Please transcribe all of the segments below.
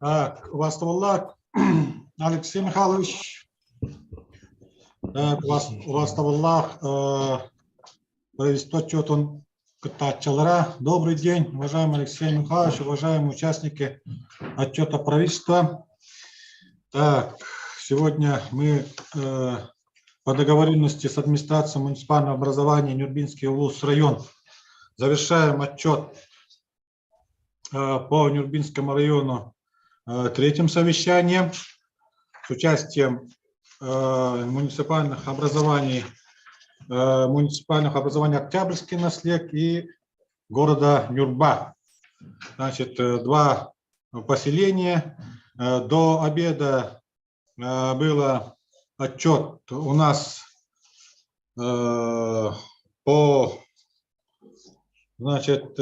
Ваставаллах, Алексей Михайлович, Ваставаллах, правительство отчетом Катачалара. Добрый день, уважаемый Алексей Михайлович, уважаемые участники отчета правительства. Так, сегодня мы по договоренности с администрацией муниципального образования Нюрбинский Улус-район завершаем отчет по Нюрбинскому району третьим совещанием с участием муниципальных образований Октябрьский наследник и города Нюрба. Значит, два поселения. До обеда был отчет у нас по, значит,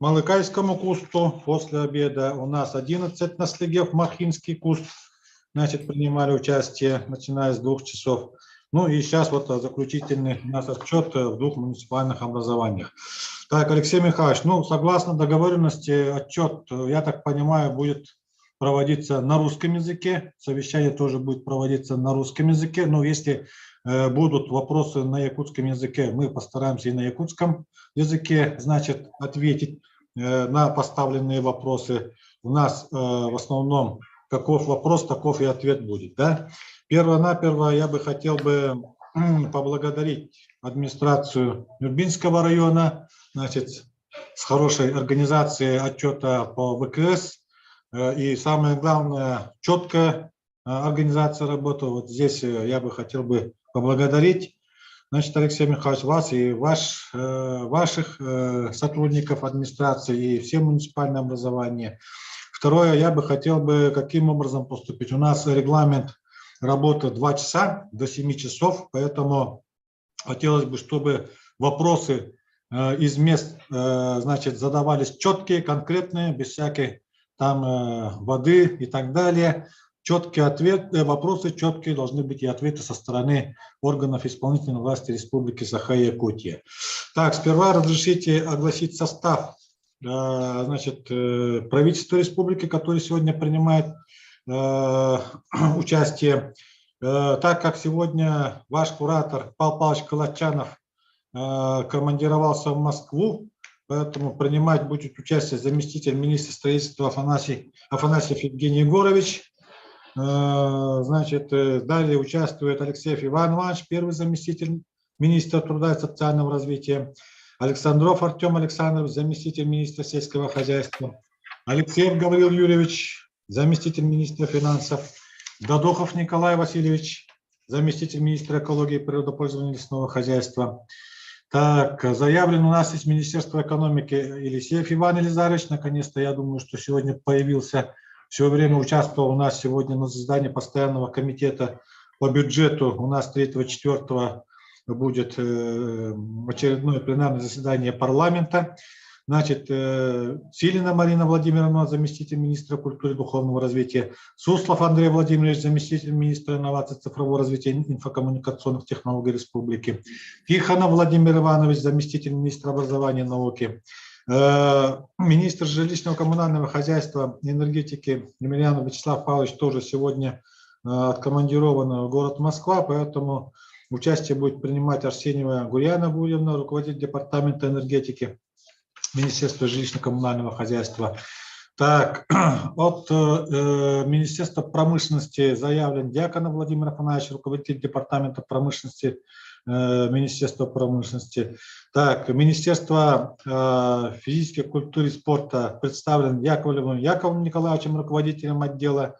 Малыкайскому кусту. После обеда у нас 11 наследников Махинский куст, значит, принимали участие, начиная с 2 часов. Ну и сейчас вот заключительный у нас отчет в 2 муниципальных образованиях. Так, Алексей Михайлович, ну, согласно договоренности, отчет, я так понимаю, будет проводиться на русском языке. Совещание тоже будет проводиться на русском языке. Но если будут вопросы на якутском языке, мы постараемся и на якутском языке, значит, ответить на поставленные вопросы. У нас в основном каков вопрос, таков и ответ будет. Да? Перво-наперво я бы хотел поблагодарить администрацию Нюрбинского района, значит, с хорошей организацией отчета по ВКС. И самое главное, четкая организация работы. Вот здесь я бы хотел поблагодарить, значит, Алексей Михайлович, вас и ваших сотрудников администрации и все муниципальное образование. Второе, я бы хотел каким образом поступить. У нас регламент работы 2 часа до 7 часов, поэтому хотелось бы, чтобы вопросы из мест, значит, задавались четкие, конкретные, без всякой там воды и так далее. Четкие ответы, вопросы четкие должны быть и ответы со стороны органов исполнительной власти Республики Саха-Якутия. Так, сперва разрешите огласить состав, значит, правительства республики, который сегодня принимает участие. Так как сегодня ваш куратор Павел Павлович Калачанов командировался в Москву, поэтому принимать будет участие заместитель министра строительства Афанасьев Евгений Егорович. Значит, далее участвует Алексей Иван Иванович, первый заместитель министра труда и социального развития, Александров Артем Александрович, заместитель министра сельского хозяйства, Алексеев Гаврил Юрьевич, заместитель министра финансов, Дадохов Николай Васильевич, заместитель министра экологии и природопользования и лесного хозяйства. Так, заявлен у нас из Министерства экономики Елисеев Иван Елизарович. Наконец-то, я думаю, что сегодня появился. Все время участвовал у нас сегодня на заседании постоянного комитета по бюджету. У нас 3-4 будет очередное пленарное заседание парламента. Значит, Силина Марина Владимировна, заместитель министра культуры и духовного развития, Суслов Андрей Владимирович, заместитель министра инноваций, цифрового развития и инфокоммуникационных технологий республики, Тихонов Владимир Иванович, заместитель министра образования и науки, министр жилищного коммунального хозяйства и энергетики Емельянов Вячеслав Павлович тоже сегодня откомандирован в город Москва, поэтому участие будет принимать Арсеньева Гурьяна Гурьевна, руководитель департамента энергетики Министерства жилищно-коммунального хозяйства. Так, от Министерства промышленности заявлен Дьяконов Владимир Афанасьевич, руководитель департамента промышленности Министерства промышленности. Так, Министерство физической культуры и спорта представлен Яковлевым Николаевичем, руководителем отдела.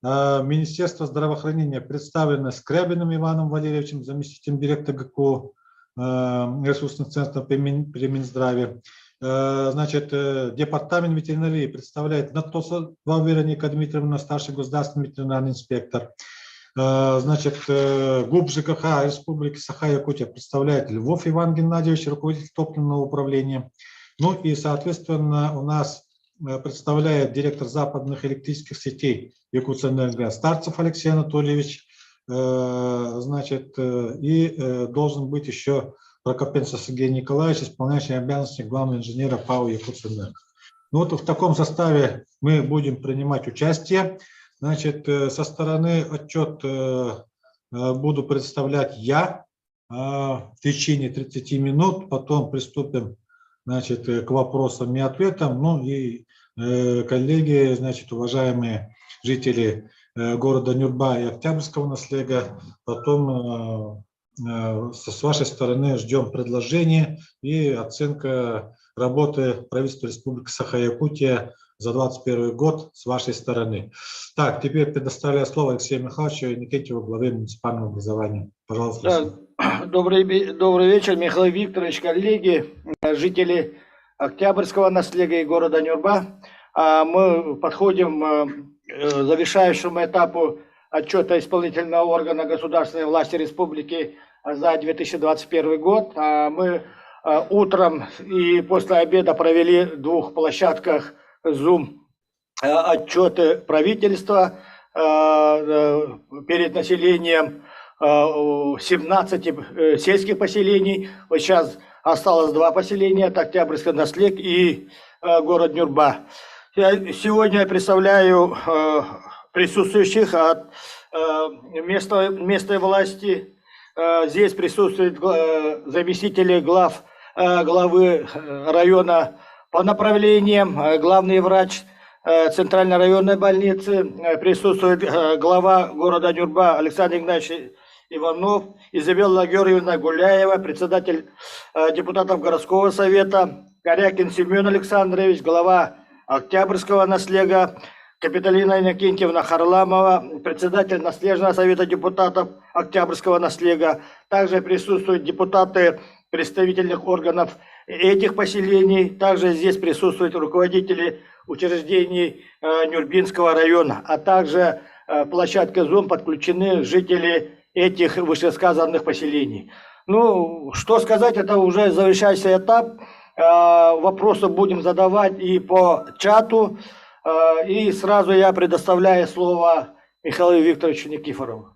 Министерство здравоохранения представлено Скрябиным Иваном Валерьевичем, заместителем директора ГКО ресурсных центров при Минздраве. Значит, департамент ветеринарии представляет Натосова Вероника Дмитриевна, старший государственный ветеринарный инспектор. Значит, ГУП ЖКХ Республики Саха-Якутия представляет Львов Иван Геннадьевич, руководитель топливного управления. Ну и, соответственно, у нас представляет директор западных электрических сетей Якутэнерго Старцев Алексей Анатольевич. Значит, и должен быть еще Прокопенко Сергей Николаевич, исполняющий обязанности главного инженера ПАО Якутэнерго. Ну, вот в таком составе мы будем принимать участие. Значит, со стороны отчет буду представлять я в течение 30 минут, потом приступим, значит, к вопросам и ответам. Ну и коллеги, значит, уважаемые жители города Нюрба и Октябрьского наследия, потом с вашей стороны ждем предложения и оценка работы правительства Республики Саха-Якутия за 2021 год с вашей стороны. Так, теперь предоставляю слово Алексею Михайловичу Никитьеву, главе муниципального образования. Пожалуйста. Да, добрый вечер, Михаил Викторович, коллеги, жители Октябрьского наследия и города Нюрба. Мы подходим к завершающему этапу отчета исполнительного органа государственной власти республики за 2021 год. Мы утром и после обеда провели в двух площадках Zoom отчеты правительства перед населением 17 сельских поселений. Вот сейчас осталось 2 поселения, это Октябрьский наследие и город Нюрба. Сегодня я представляю присутствующих от местной власти. Здесь присутствуют заместители главы района по направлениям, главный врач Центральной районной больницы, присутствует глава города Нюрба Александр Игнатьевич Иванов, Изабелла Георгиевна Гуляева, председатель депутатов городского совета, Корякин Семен Александрович, глава Октябрьского наследия, Капиталина Иннокентьевна Харламова, председатель наследного совета депутатов Октябрьского наследия. Также присутствуют депутаты представительных органов этих поселений. Также здесь присутствуют руководители учреждений Нюрбинского района, а также площадка Zoom подключены жители этих вышесказанных поселений. Ну, что сказать, это уже завершающий этап. Вопросы будем задавать и по чату. И сразу я предоставляю слово Михаилу Викторовичу Никифорову.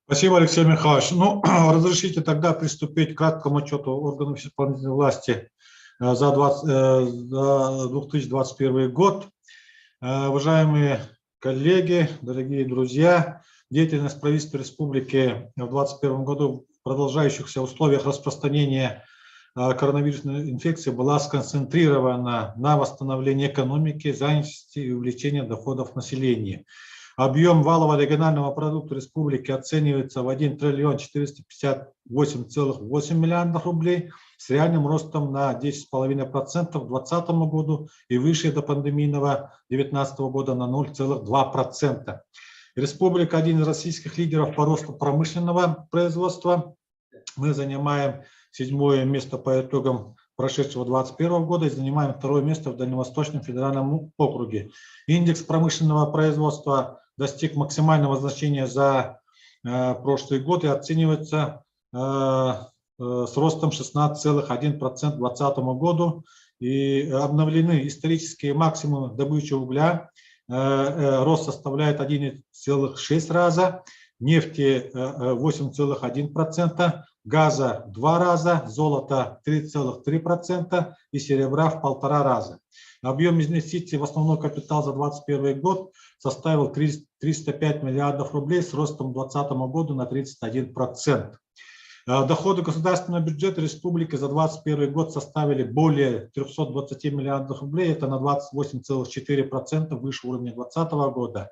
Спасибо, Алексей Михайлович. Ну, разрешите тогда приступить к краткому отчету органов исполнительной власти за 2021 год. Уважаемые коллеги, дорогие друзья, деятельность правительства республики в 2021 году в продолжающихся условиях распространения коронавирусной инфекции была сконцентрирована на восстановлении экономики, занятости и увеличении доходов населения. Объем валового регионального продукта республики оценивается в 1 триллион 458,8 миллиардов рублей с реальным ростом на 10,5% к 2020 году и выше до пандемийного 2019 года на 0,2%. Республика один из российских лидеров по росту промышленного производства. Мы занимаем 7-е место по итогам прошедшего 2021 года и занимаем 2-е место в Дальневосточном федеральном округе. Индекс промышленного производства достиг максимального значения за прошлый год и оценивается с ростом 16,1% к 2020 году. И обновлены исторические максимумы добычи угля. Рост составляет 1,6 раза, нефти 8,1%, газа 2 раза, золота 3,3% и серебра в 1,5 раза. Объем инвестиций в основной капитал за 2021 год составил 305 миллиардов рублей с ростом к 2020 году на 31%. Доходы государственного бюджета республики за 2021 год составили более 320 миллиардов рублей, это на 28,4% выше уровня 2020 года.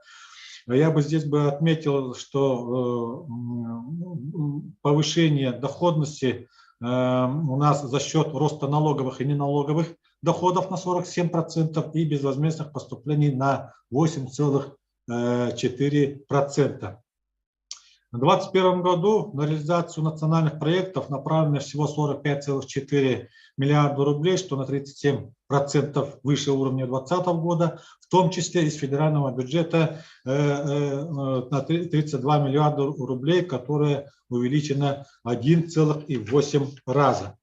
Я бы здесь отметил, что повышение доходности у нас за счет роста налоговых и неналоговых доходов на 47% и безвозмездных поступлений на 8,4%. В 2021 году на реализацию национальных проектов направлено всего 45,4 миллиарда рублей, что на 37% выше уровня 2020 года, в том числе из федерального бюджета на 32 миллиарда рублей, которое увеличено 1,8 раза.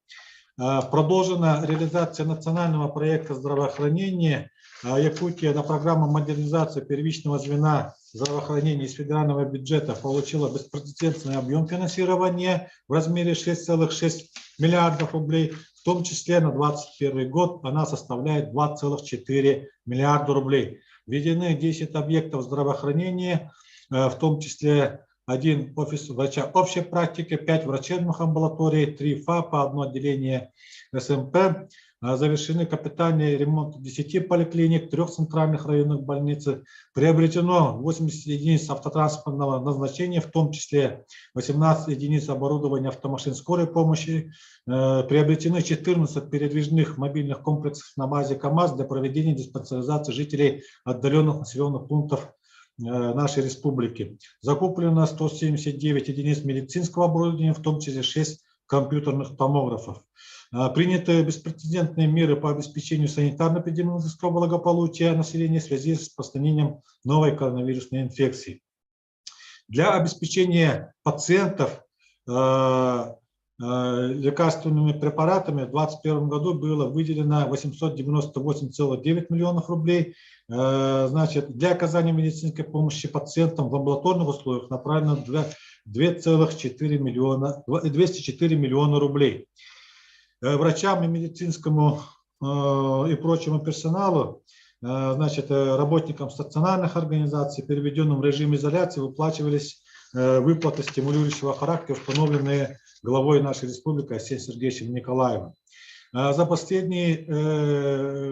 Продолжена реализация национального проекта здравоохранения. Якутия на программу модернизации первичного звена здравоохранения из федерального бюджета получила беспрецедентный объем финансирования в размере 6,6 миллиардов рублей, в В том числе на 2021 год она составляет 2,4 миллиарда рублей. Введены 10 объектов здравоохранения, в том числе 1 офис врача общей практики, 5 врачебных амбулаторий, 3 ФАПа, 1 отделение СМП. Завершены капитальный ремонт 10 поликлиник, 3 центральных районных больниц. Приобретено 80 единиц автотранспортного назначения, в том числе 18 единиц оборудования автомашин скорой помощи. Приобретены 14 передвижных мобильных комплексов на базе КАМАЗ для проведения диспансеризации жителей отдаленных населенных пунктов нашей республики. Закуплено 179 единиц медицинского оборудования, в том числе 6 компьютерных томографов. Приняты беспрецедентные меры по обеспечению санитарно-эпидемиологического благополучия населения в связи с распространением новой коронавирусной инфекции. Для обеспечения пациентов лекарственными препаратами в 2021 году было выделено 898,9 миллионов рублей. Значит, для оказания медицинской помощи пациентам в амбулаторных условиях направлено 204 миллиона рублей. Врачам и медицинскому и прочему персоналу, значит, работникам стационарных организаций, переведенным в режим изоляции, выплачивались выплаты стимулирующего характера, установленные главой нашей республики Арсением Сергеевичем Николаевым. За последний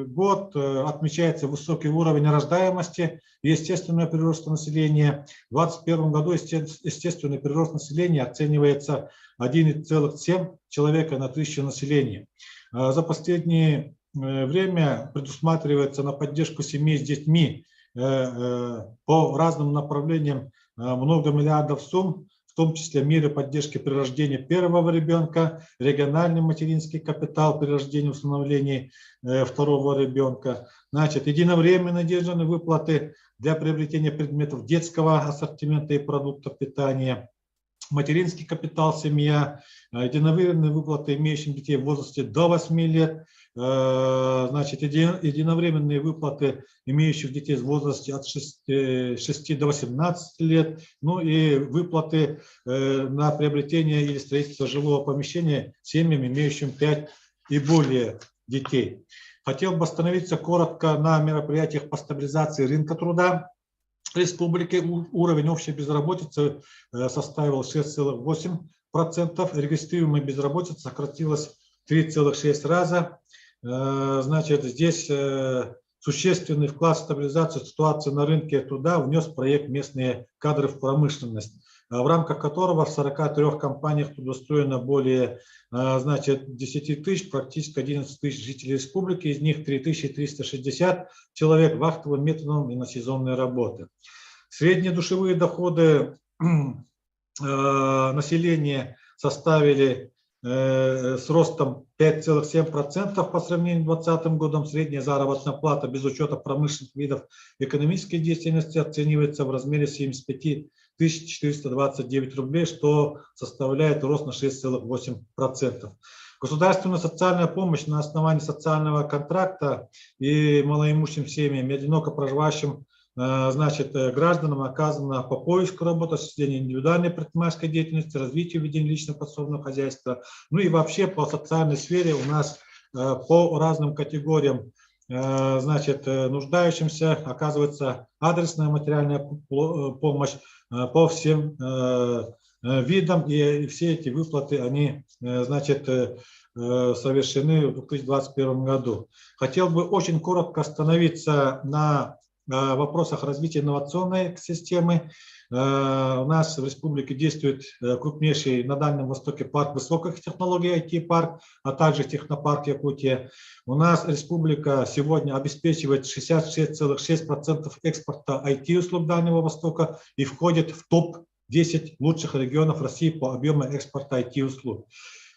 год отмечается высокий уровень рождаемости и естественного прироста населения. В 2021 году естественный прирост населения оценивается 1,7 человека на 1000 населения. За последнее время предусматривается на поддержку семей с детьми по разным направлениям много миллиардов сумм, в том числе меры поддержки при рождении первого ребенка, региональный материнский капитал при рождении и усыновлении второго ребенка, значит, единовременные денежные выплаты для приобретения предметов детского ассортимента и продуктов питания, материнский капитал семья, единовременные выплаты имеющим детей в возрасте до 8 лет, значит, единовременные выплаты имеющих детей в возрасте от 6 до 18 лет, ну и выплаты на приобретение или строительство жилого помещения семьям, имеющим 5 и более детей. Хотел бы остановиться коротко на мероприятиях по стабилизации рынка труда республики. Уровень общей безработицы составил 6,8%, регистрируемая безработица сократилась в 3,6 раза. Значит, здесь существенный вклад в стабилизацию ситуации на рынке труда внес проект «Местные кадры в промышленность», в рамках которого в 43 компаниях трудоустроено более, значит, 10 тысяч, практически 11 тысяч жителей республики, из них 3360 человек вахтовым методом и на сезонные работы. Средние душевые доходы населения составили с ростом 5,7% по сравнению с 2020 годом. Средняя заработная плата без учета промышленных видов экономической деятельности оценивается в размере 75 429 рублей, что составляет рост на 6,8%. Государственная социальная помощь на основании социального контракта и малоимущим семьям, и одиноко проживающим, значит, гражданам оказано по поиску работы, осуществлению индивидуальной предпринимательской деятельности, развитию ведения личного подсобного хозяйства. Ну и вообще по социальной сфере у нас по разным категориям, значит, нуждающимся оказывается адресная материальная помощь по всем видам, и все эти выплаты, они, значит, совершены в 2021 году. Хотел бы очень коротко остановиться на вопросах развития инновационной системы. У нас в республике действует крупнейший на Дальнем Востоке парк высоких технологий, IT-парк, а также технопарк Якутия. У нас республика сегодня обеспечивает 66,6% экспорта IT-услуг Дальнего Востока и входит в топ-10 лучших регионов России по объему экспорта IT-услуг.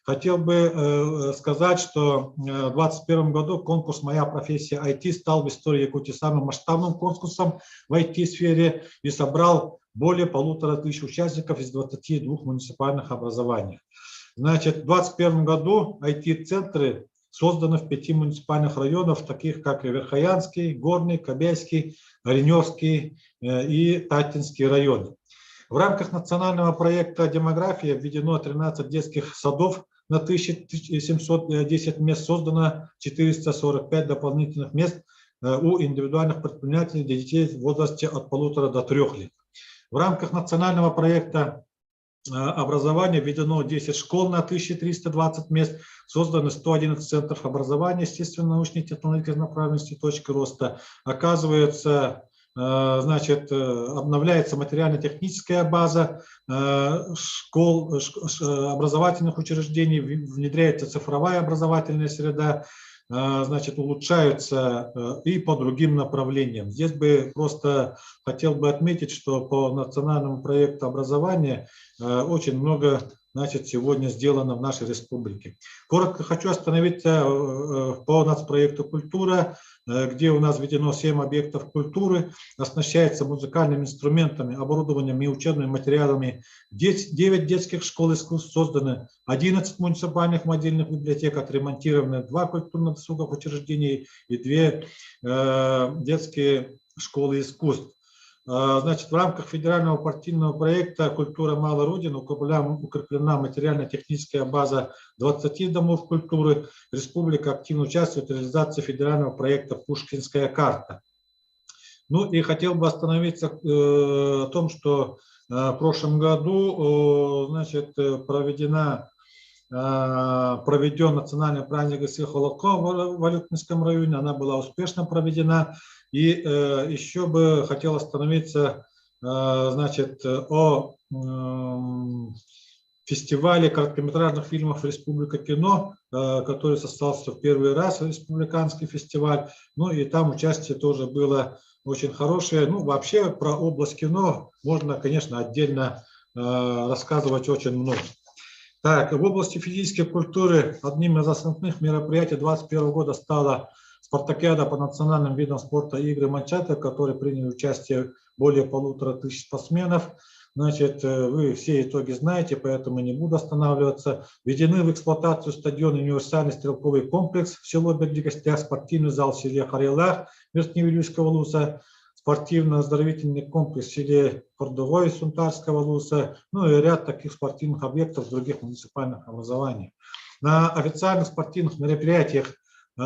Хотел бы сказать, что в 2021 году конкурс «Моя профессия IT» стал в истории Якутии самым масштабным конкурсом в IT-сфере и собрал более 1500 участников из 22 муниципальных образований. Значит, в 2021 году IT-центры созданы в 5 муниципальных районах, таких как Верхоянский, Горный, Кобяйский, Ореневский и Татинский районы. В В рамках национального проекта «Демография» введено 13 детских садов на 1710 мест, создано 445 дополнительных мест у индивидуальных предпринимателей для детей в возрасте от 1,5 до 3 лет. В рамках национального проекта образования введено 10 школ на 1320 мест, созданы 111 центров образования, естественно-научной и технологической направленности, точки роста. Оказывается, значит, обновляется материально-техническая база школ, образовательных учреждений, внедряется цифровая образовательная среда, значит, улучшаются и по другим направлениям. Здесь бы просто хотел бы отметить, что по национальному проекту образования очень много, значит, сегодня сделано в нашей республике. Коротко хочу остановиться по нацпроекту «Культура», где у нас введено 7 объектов культуры, оснащается музыкальными инструментами, оборудованием и учебными материалами 9 детских школ искусств, созданы 11 муниципальных модельных библиотек, отремонтированы 2 культурно-досуговых учреждения и 2 детские школы искусств. Значит, в рамках федерального партийного проекта «Культура малой Родины» укреплена материально-техническая база 20 домов культуры. Республика активно участвует в реализации федерального проекта «Пушкинская карта». Ну и хотел бы остановиться о том, что в прошлом году, значит, проведен национальный праздник Иссы-Холодко в Алютинском районе. Она была успешно проведена. И еще бы хотел остановиться, значит, о фестивале короткометражных фильмов «Республика кино», который состоялся в первый раз, республиканский фестиваль. Ну и там участие тоже было очень хорошее. Ну, вообще про область кино можно, конечно, отдельно рассказывать очень много. Так, в области физической культуры одним из основных мероприятий 2021 года стала спартакиада по национальным видам спорта игры манчата, в которой приняли участие более 1500 спортсменов. Значит, вы все итоги знаете, поэтому не буду останавливаться. Введены в эксплуатацию стадион «Универсальный стрелковый комплекс» в село Бердикостях, спортивный зал в селе Харилах Верхневилюйского луса, спортивно-оздоровительный комплекс в селе Кордовой Сунтарского луса, ну и ряд таких спортивных объектов в других муниципальных образованиях. На официальных спортивных мероприятиях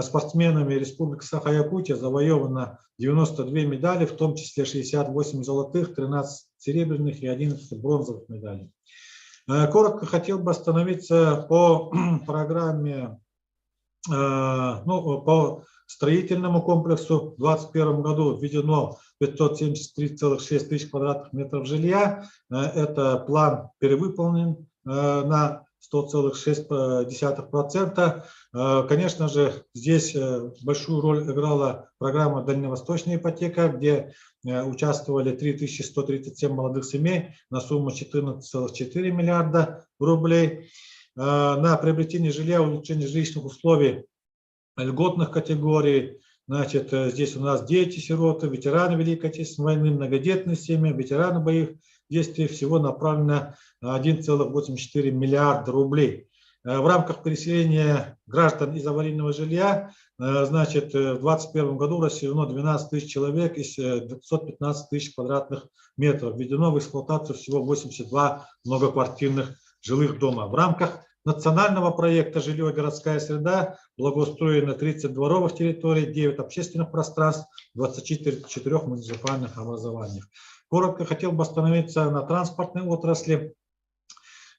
спортсменами Республики Саха-Якутия завоевано 92 медали, в том числе 68 золотых, 13 серебряных и 11 бронзовых медалей. Коротко хотел бы остановиться по программе, по строительному комплексу. В 2021 году введено 573,6 тысяч квадратных метров жилья. Это план перевыполнен на 100,6%. Конечно же, здесь большую роль играла программа «Дальневосточная ипотека», где участвовали 3137 молодых семей на сумму 14,4 миллиарда рублей. На приобретение жилья, улучшение жилищных условий льготных категорий. Значит, здесь у нас дети-сироты, ветераны Великой Отечественной войны, многодетные семьи, ветераны боевых действий. Всего направлено 1,84 миллиарда рублей. В рамках переселения граждан из аварийного жилья, значит, в 2021 году расселено 12 тысяч человек из 215 тысяч квадратных метров. Введено в эксплуатацию всего 82 многоквартирных жилых дома. В рамках национального проекта «Жилье и городская среда» благоустроено 30 дворовых территорий, 9 общественных пространств, 24 муниципальных образованиях. Коротко хотел бы остановиться на транспортной отрасли.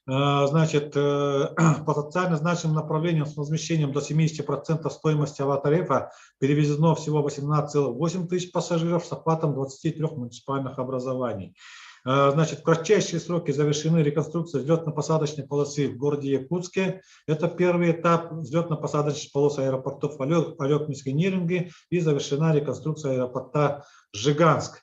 Значит, по социально значимым направлениям с возмещением до 70% стоимости авиатарифа перевезено всего 18,8 тысяч пассажиров с охватом 23 муниципальных образований. Значит, в кратчайшие сроки завершены реконструкция взлетно-посадочной полосы в городе Якутске. Это первый этап взлетно-посадочной полосы аэропортов Алётинск и Неринги, и завершена реконструкция аэропорта Жиганск.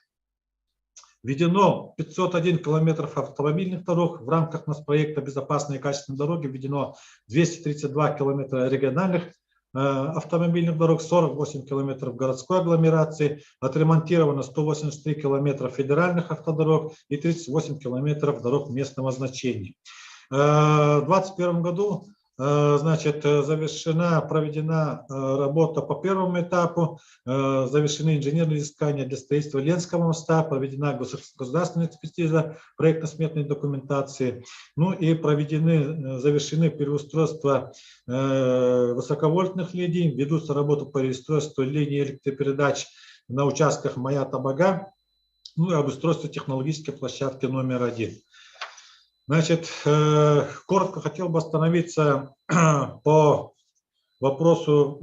Введено 501 километров автомобильных дорог. В рамках нацпроекта «Безопасные и качественные дороги» введено 232 километра региональных автомобильных дорог, 48 километров городской агломерации, отремонтировано 183 километра федеральных автодорог и 38 километров дорог местного значения. В 2021 году Значит, проведена работа по первому этапу, завершены инженерные изыскания для строительства Ленского моста, проведена государственная экспертиза проектно-сметной документации, ну и завершены переустройства высоковольтных линий, ведутся работы по переустройству линий электропередач на участках Мая-Табага, ну и обустройство технологической площадки номер 1. Значит, коротко хотел бы остановиться по вопросу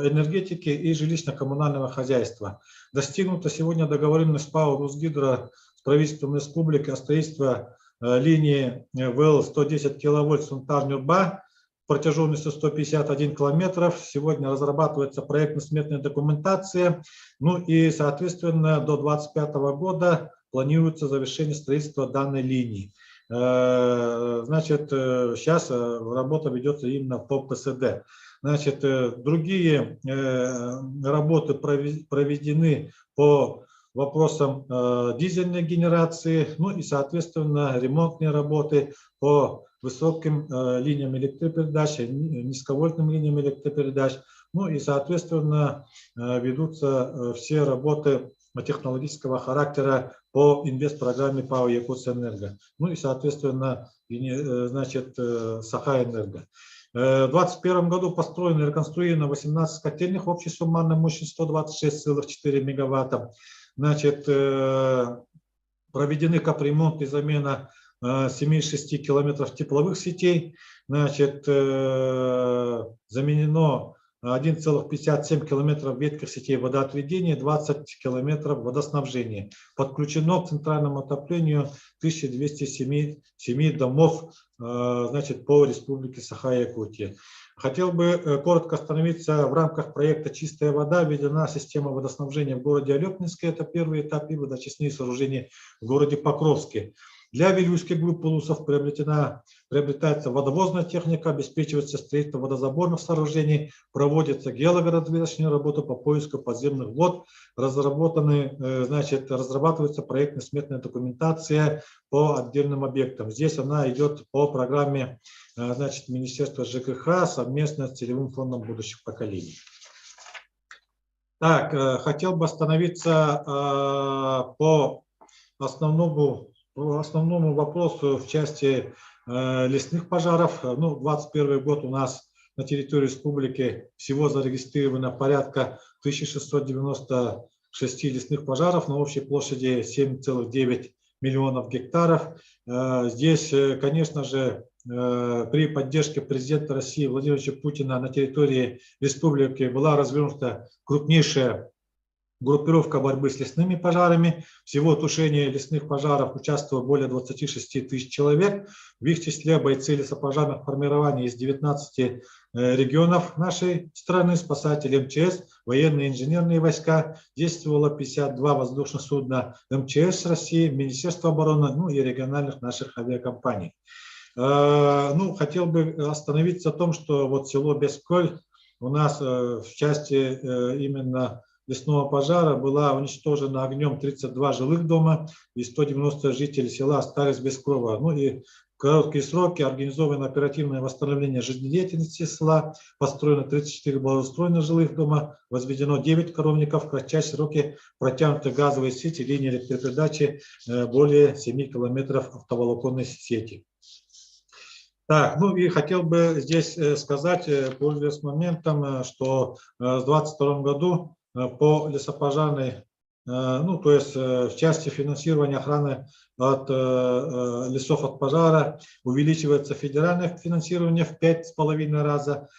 энергетики и жилищно-коммунального хозяйства. Достигнута сегодня договоренность ПАО «Русгидро» с правительством республики о строительстве линии ВЛ 110 киловольт Сунтар-Нюрба протяженностью 151 километров. Сегодня разрабатывается проектно-сметная документация. Ну и, соответственно, до 2025 года планируется завершение строительства данной линии. Значит, сейчас работа ведется именно по ПСД. Значит, другие работы проведены по вопросам дизельной генерации, ну и, соответственно, ремонтные работы по высоким линиям электропередач, низковольтным линиям электропередач, ну и, соответственно, ведутся все работы технологического характера по инвестпрограмме ПАО «Якутэнерго», ну и, соответственно, значит, Саха-Энерго. В 2021 году построено и реконструировано 18 котельных общей суммарной мощностью 126,4 мегаватта. Значит, проведены капремонт и замена 7,6 километров тепловых сетей. Значит, заменено 1,57 километров ветких сетей водоотведения, 20 километров водоснабжения. Подключено к центральному отоплению 1207 домов, значит, по республике Саха-Якутия. Хотел бы коротко остановиться в рамках проекта «Чистая вода». Введена система водоснабжения в городе Алепнинске, это первый этап, и водоочистные сооружения в городе Покровске. Для Вилюйской группы ЛУСов приобретается водовозная техника, обеспечивается строительство водозаборных сооружений, проводятся геологоразведочные работы по поиску подземных вод, разрабатывается проектно-сметная документация по отдельным объектам. Здесь она идет по программе, значит, Министерства ЖКХ совместно с целевым фондом будущих поколений. Так, хотел бы остановиться по основному вопросу в части лесных пожаров. Ну, 2021 год у нас на территории республики всего зарегистрировано порядка 1696 лесных пожаров на общей площади 7,9 миллионов гектаров. Здесь, конечно же, при поддержке президента России Владимира Владимировича Путина на территории республики была развернута крупнейшая группировка борьбы с лесными пожарами. Всего в тушении лесных пожаров участвовало более 26 тысяч человек. В их числе бойцы лесопожарных формирований из 19 регионов нашей страны, спасатели МЧС, военные инженерные войска. Действовало 52 воздушных судна МЧС России, Министерства обороны, ну и региональных наших авиакомпаний. Ну, хотел бы остановиться о том, что вот село Бесколь у нас в части именно лесного пожара была уничтожена огнем 32 жилых дома и 190 жителей села остались без крова. Ну и в короткие сроки организовано оперативное восстановление жизнедеятельности села, построено 34 благоустроенных жилых дома, возведено 9 коровников, в кратчайшие сроки протянуты газовые сети, линии электропередачи, более 7 километров оптоволоконной сети. Так, ну и хотел бы здесь сказать, пользуясь моментом, что в 2022 году по лесопожарной, ну, то есть в части финансирования охраны от лесов от пожара увеличивается федеральное финансирование в 5,5 раза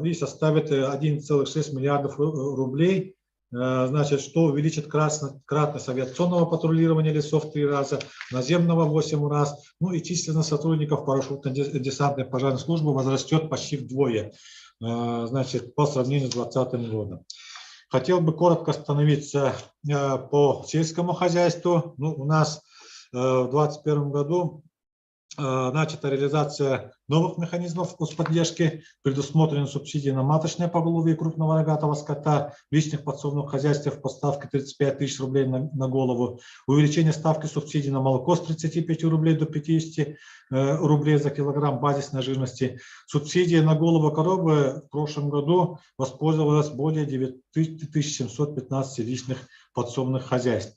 и составит 1,6 миллиардов рублей, значит, что увеличит кратность авиационного патрулирования лесов в 3 раза, наземного в 8 раз, ну и численность сотрудников парашютно-десантной пожарной службы возрастет почти вдвое, значит, по сравнению с 2020 годом. Хотел бы коротко остановиться по сельскому хозяйству. Ну, у нас в 2021 году начата реализация новых механизмов господдержки, предусмотрены субсидии на маточное поголовье крупного рогатого скота, в личных подсобных хозяйствах по ставке 35 тысяч рублей на голову, увеличение ставки субсидий на молоко с 35 рублей до 50 рублей за килограмм базисной жирности. Субсидии на голову коровы в прошлом году воспользовалось более 9715 личных подсобных хозяйств.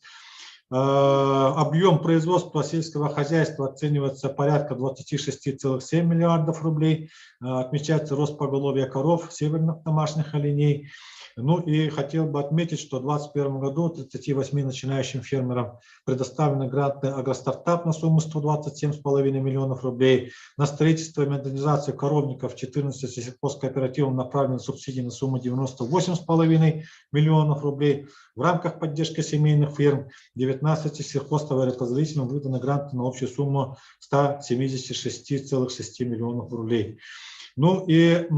Объем производства сельского хозяйства оценивается порядка 26,7 миллиардов рублей. Отмечается рост поголовья коров, северных домашних оленей. Ну и хотел бы отметить, что в 2021 году 38 начинающим фермерам предоставлены гранты «Агростартап» на сумму 127,5 миллионов рублей. На строительство и модернизацию коровников 14 сельхозкооперативам направлены субсидии на сумму 98,5 миллионов рублей. В рамках поддержки семейных ферм 19 сельхозтоваропроизводителям выданы гранты на общую сумму 176,6 миллионов рублей. Ну и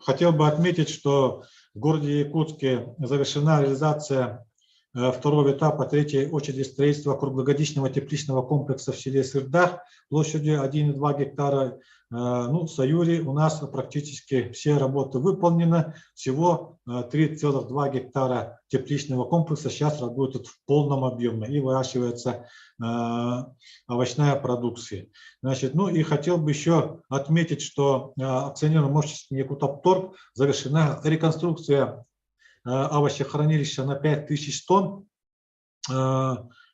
хотел бы отметить, что в городе Якутске завершена реализация второго этапа третьей очереди строительства круглогодичного тепличного комплекса в селе Сырдах площадью 1,2 гектара. Ну, в Саюре у нас практически все работы выполнены. Всего 3,2 гектара тепличного комплекса сейчас работают в полном объеме и выращивается овощная продукция. Значит, ну и хотел бы еще отметить, что акционерным обществом Якутопторг завершена реконструкция овощехранилища на 5000 тонн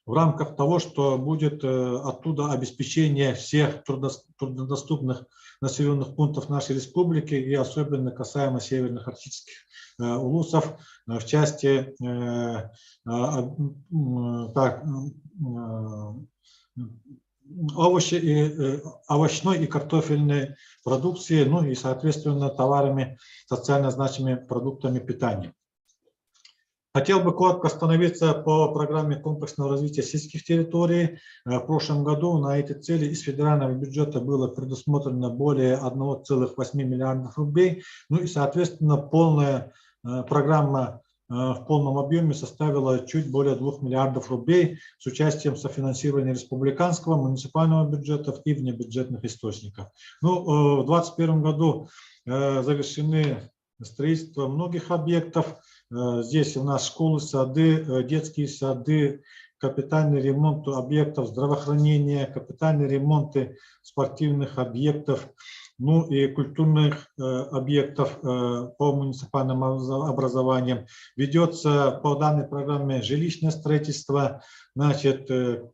в рамках того, что будет оттуда обеспечение всех труднодоступных населенных пунктов нашей республики и особенно касаемо северных арктических улусов в части овощной и картофельной продукции, ну и соответственно товарами, социально значимыми продуктами питания. Хотел бы коротко остановиться по программе комплексного развития сельских территорий. В прошлом году на эти цели из федерального бюджета было предусмотрено более 1,8 миллиардов рублей. Ну и, соответственно, полная программа в полном объеме составила чуть более 2 миллиардов рублей с участием софинансирования республиканского, муниципального бюджетов и внебюджетных источников. Ну, в 2021 году завершены строительство многих объектов. Здесь у нас школы, сады, детские сады, капитальный ремонт объектов здравоохранения, капитальные ремонты спортивных объектов, ну и культурных объектов по муниципальным образованиям. Ведется по данной программе жилищное строительство, значит,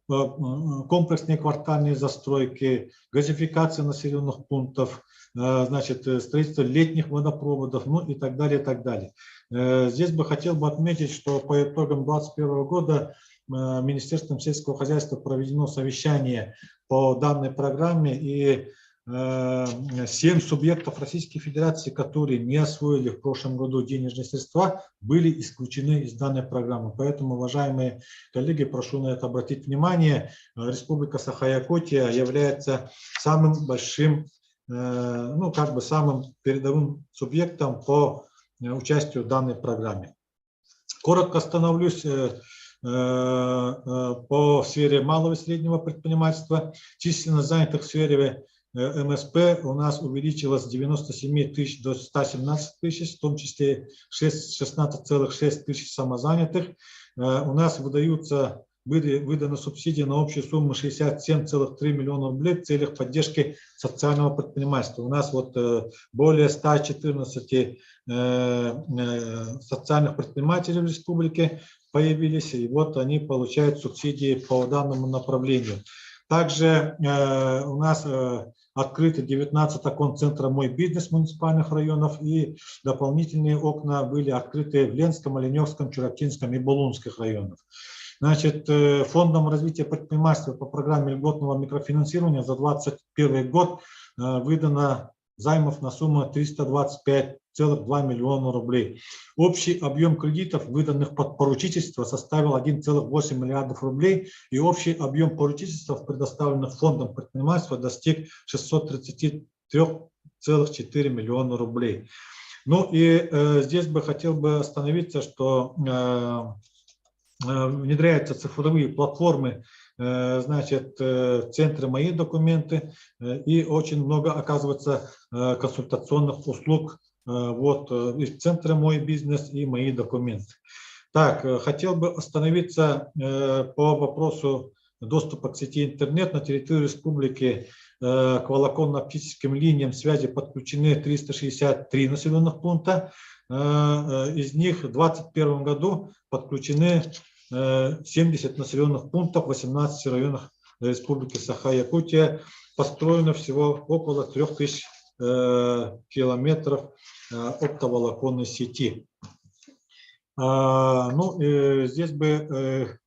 комплексные квартальные застройки, газификация населенных пунктов, значит, строительство летних водопроводов, ну и так далее, и так далее. Здесь бы хотел бы отметить, что по итогам 2021 года Министерством сельского хозяйства проведено совещание по данной программе, и 7 субъектов Российской Федерации, которые не освоили в прошлом году денежные средства, были исключены из данной программы. Поэтому, уважаемые коллеги, прошу на это обратить внимание. Республика Саха-Якутия является самым большим, ну, как бы самым передовым субъектом по участию в данной программе. Коротко остановлюсь по сфере малого и среднего предпринимательства. Численность занятых в сфере МСП у нас увеличилась с 97 тысяч до 117 тысяч, в том числе 16,6 тысяч самозанятых. У нас выданы субсидии на общую сумму 67,3 миллиона рублей в целях поддержки социального предпринимательства. У нас вот более 114 социальных предпринимателей в республике появились, и вот они получают субсидии по данному направлению. Также у нас открыты 19 окон центра «Мой бизнес» муниципальных районов, и дополнительные окна были открыты в Ленском, Оленевском, Чурапчинском и Булунских районах. Значит, Фондом развития предпринимательства по программе льготного микрофинансирования за 2021 год выдано займов на сумму 325,2 миллиона рублей. Общий объем кредитов, выданных под поручительство, составил 1,8 миллиардов рублей, и общий объем поручительств, предоставленных фондом предпринимательства, достиг 633,4 миллиона рублей. Ну и здесь бы хотел бы остановиться, что внедряются цифровые платформы, значит, центры «Мои документы», и очень много оказывается консультационных услуг вот из центра «Мой бизнес» и «Мои документы». Так, хотел бы остановиться по вопросу доступа к сети интернет. На территории республики к волоконно-оптическим линиям связи подключены 363 населенных пункта. Из них в 2021 году подключены 70 населенных пунктов в 18 районах республики Саха-Якутия. Построено всего около 3000 километров оптоволоконной сети. Ну, здесь бы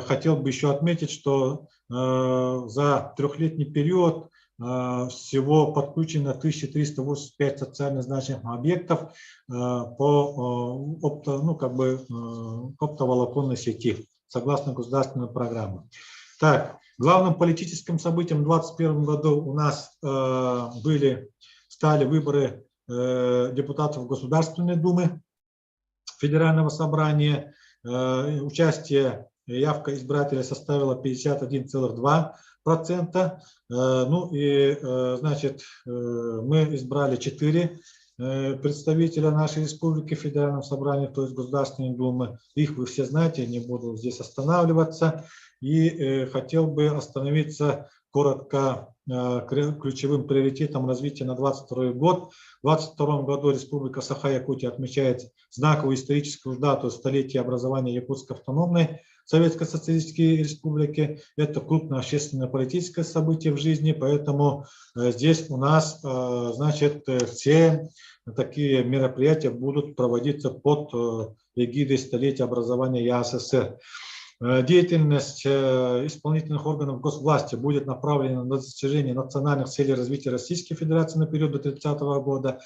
хотел бы еще отметить, что за трехлетний период всего подключено 1385 социально значимых объектов по оптоволоконной сети, согласно государственной программе. Так, главным политическим событием в 2021 году у нас стали выборы депутатов Государственной Думы Федерального собрания. Участие, явка избирателей составила 51,2%. Ну и, значит, мы избрали 4 представителя нашей республики в Федеральном собрании, то есть Государственной Думы. Их вы все знаете, не буду здесь останавливаться. И хотел бы остановиться коротко ключевым приоритетом развития на 2022 год. В 2022 году Республика Саха-Якутия отмечает знаковую историческую дату столетия образования Якутской автономной Советской Социалистической Республики. Это крупное общественно-политическое событие в жизни, поэтому здесь у нас, значит, все такие мероприятия будут проводиться под эгидой столетия образования ЯССР. Деятельность исполнительных органов госвласти будет направлена на достижение национальных целей развития Российской Федерации на период до 30 года.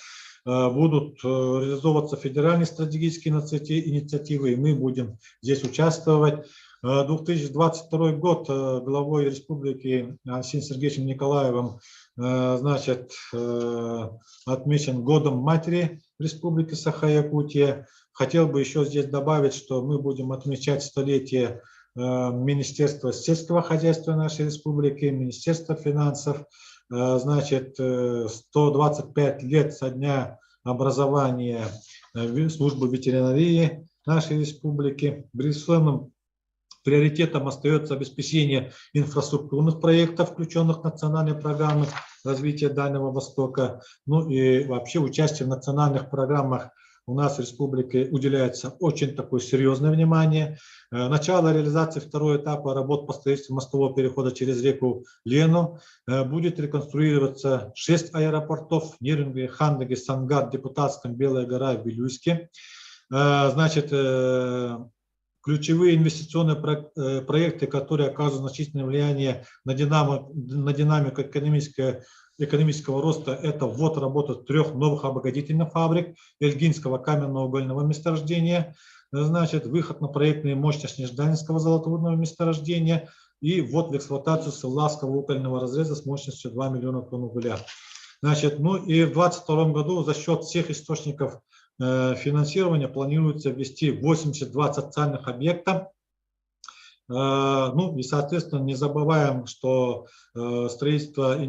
Будут реализовываться федеральные стратегические инициативы, и мы будем здесь участвовать. 2022 год главой республики Арсением Сергеевичем Николаевым, значит, отмечен годом матери Республики Саха-Якутия. Хотел бы еще здесь добавить, что мы будем отмечать столетие Министерства сельского хозяйства нашей республики, Министерства финансов, значит, 125 лет со дня образования службы ветеринарии нашей республики. Безусловным приоритетом остается обеспечение инфраструктурных проектов, включенных в национальные программы развития Дальнего Востока. Ну и вообще участие в национальных программах у нас в республике уделяется очень такое серьезное внимание. Начало реализации второго этапа работ по строительству мостового перехода через реку Лену. Будет реконструироваться 6 аэропортов: Нерюнгри, Хандыги, Сангар, Депутатском, Белая гора и Вилюйске. Значит, ключевые инвестиционные проекты, которые оказывают значительное влияние на динамику экономического роста, это ввод работы 3 новых обогатительных фабрик Эльгинского каменно-угольного месторождения, значит, выход на проектные мощности Нежданинского золотоводного месторождения и ввод в эксплуатацию Сылавского угольного разреза с мощностью 2 миллиона тонн угля. Значит, ну и в 2022 году за счет всех источников финансирования планируется ввести 82 социальных объекта. Ну и, соответственно, не забываем, что жилищное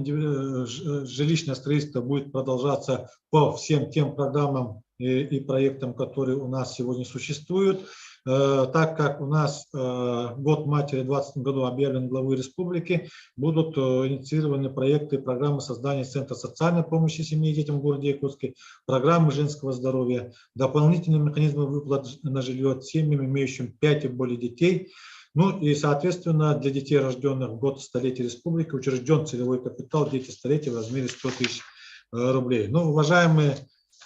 строительство будет продолжаться по всем тем программам и проектам, которые у нас сегодня существуют. Так как у нас год матери в 2020 году объявлен главой республики, будут инициированы проекты и программы создания Центра социальной помощи семье и детям в городе Якутске, программы женского здоровья, дополнительные механизмы выплат на жилье семьям, имеющим 5 и более детей. Ну и, соответственно, для детей, рожденных в год столетия республики, учрежден целевой капитал «Дети столетия» в размере 100 тысяч рублей. Ну, уважаемые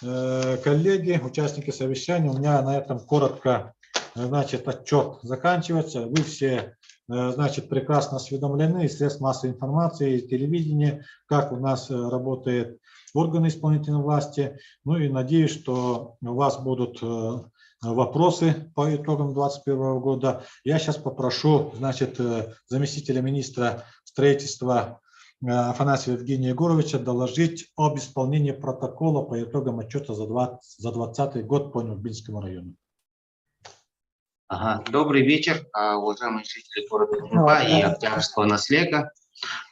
коллеги, участники совещания, у меня на этом коротко, значит, отчет заканчивается. Вы все, значит, прекрасно осведомлены из средств массовой информации, из телевидения, как у нас работают органы исполнительной власти. Ну и надеюсь, что у вас будут вопросы по итогам 2021 года. Я сейчас попрошу, значит, заместителя министра строительства Афанасьева Евгения Егоровича доложить об исполнении протокола по итогам отчета за 2020 год по Нюрбинскому району. Ага. Добрый вечер, уважаемые жители города Нюрба и Октябрьского наследия.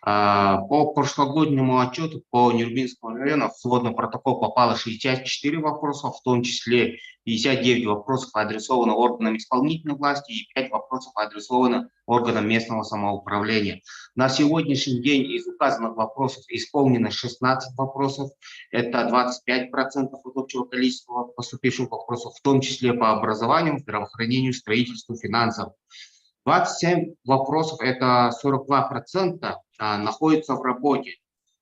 По прошлогоднему отчету по Нюрбинскому району в сводный протокол попало 64 вопроса, в том числе 59 вопросов адресованы органам исполнительной власти и 5 вопросов адресованы органам местного самоуправления. На сегодняшний день из указанных вопросов исполнено 16 вопросов, это 25% от общего количества поступивших вопросов, в том числе по образованию, здравоохранению, строительству, финансам. 27 вопросов, это 42%, находятся в работе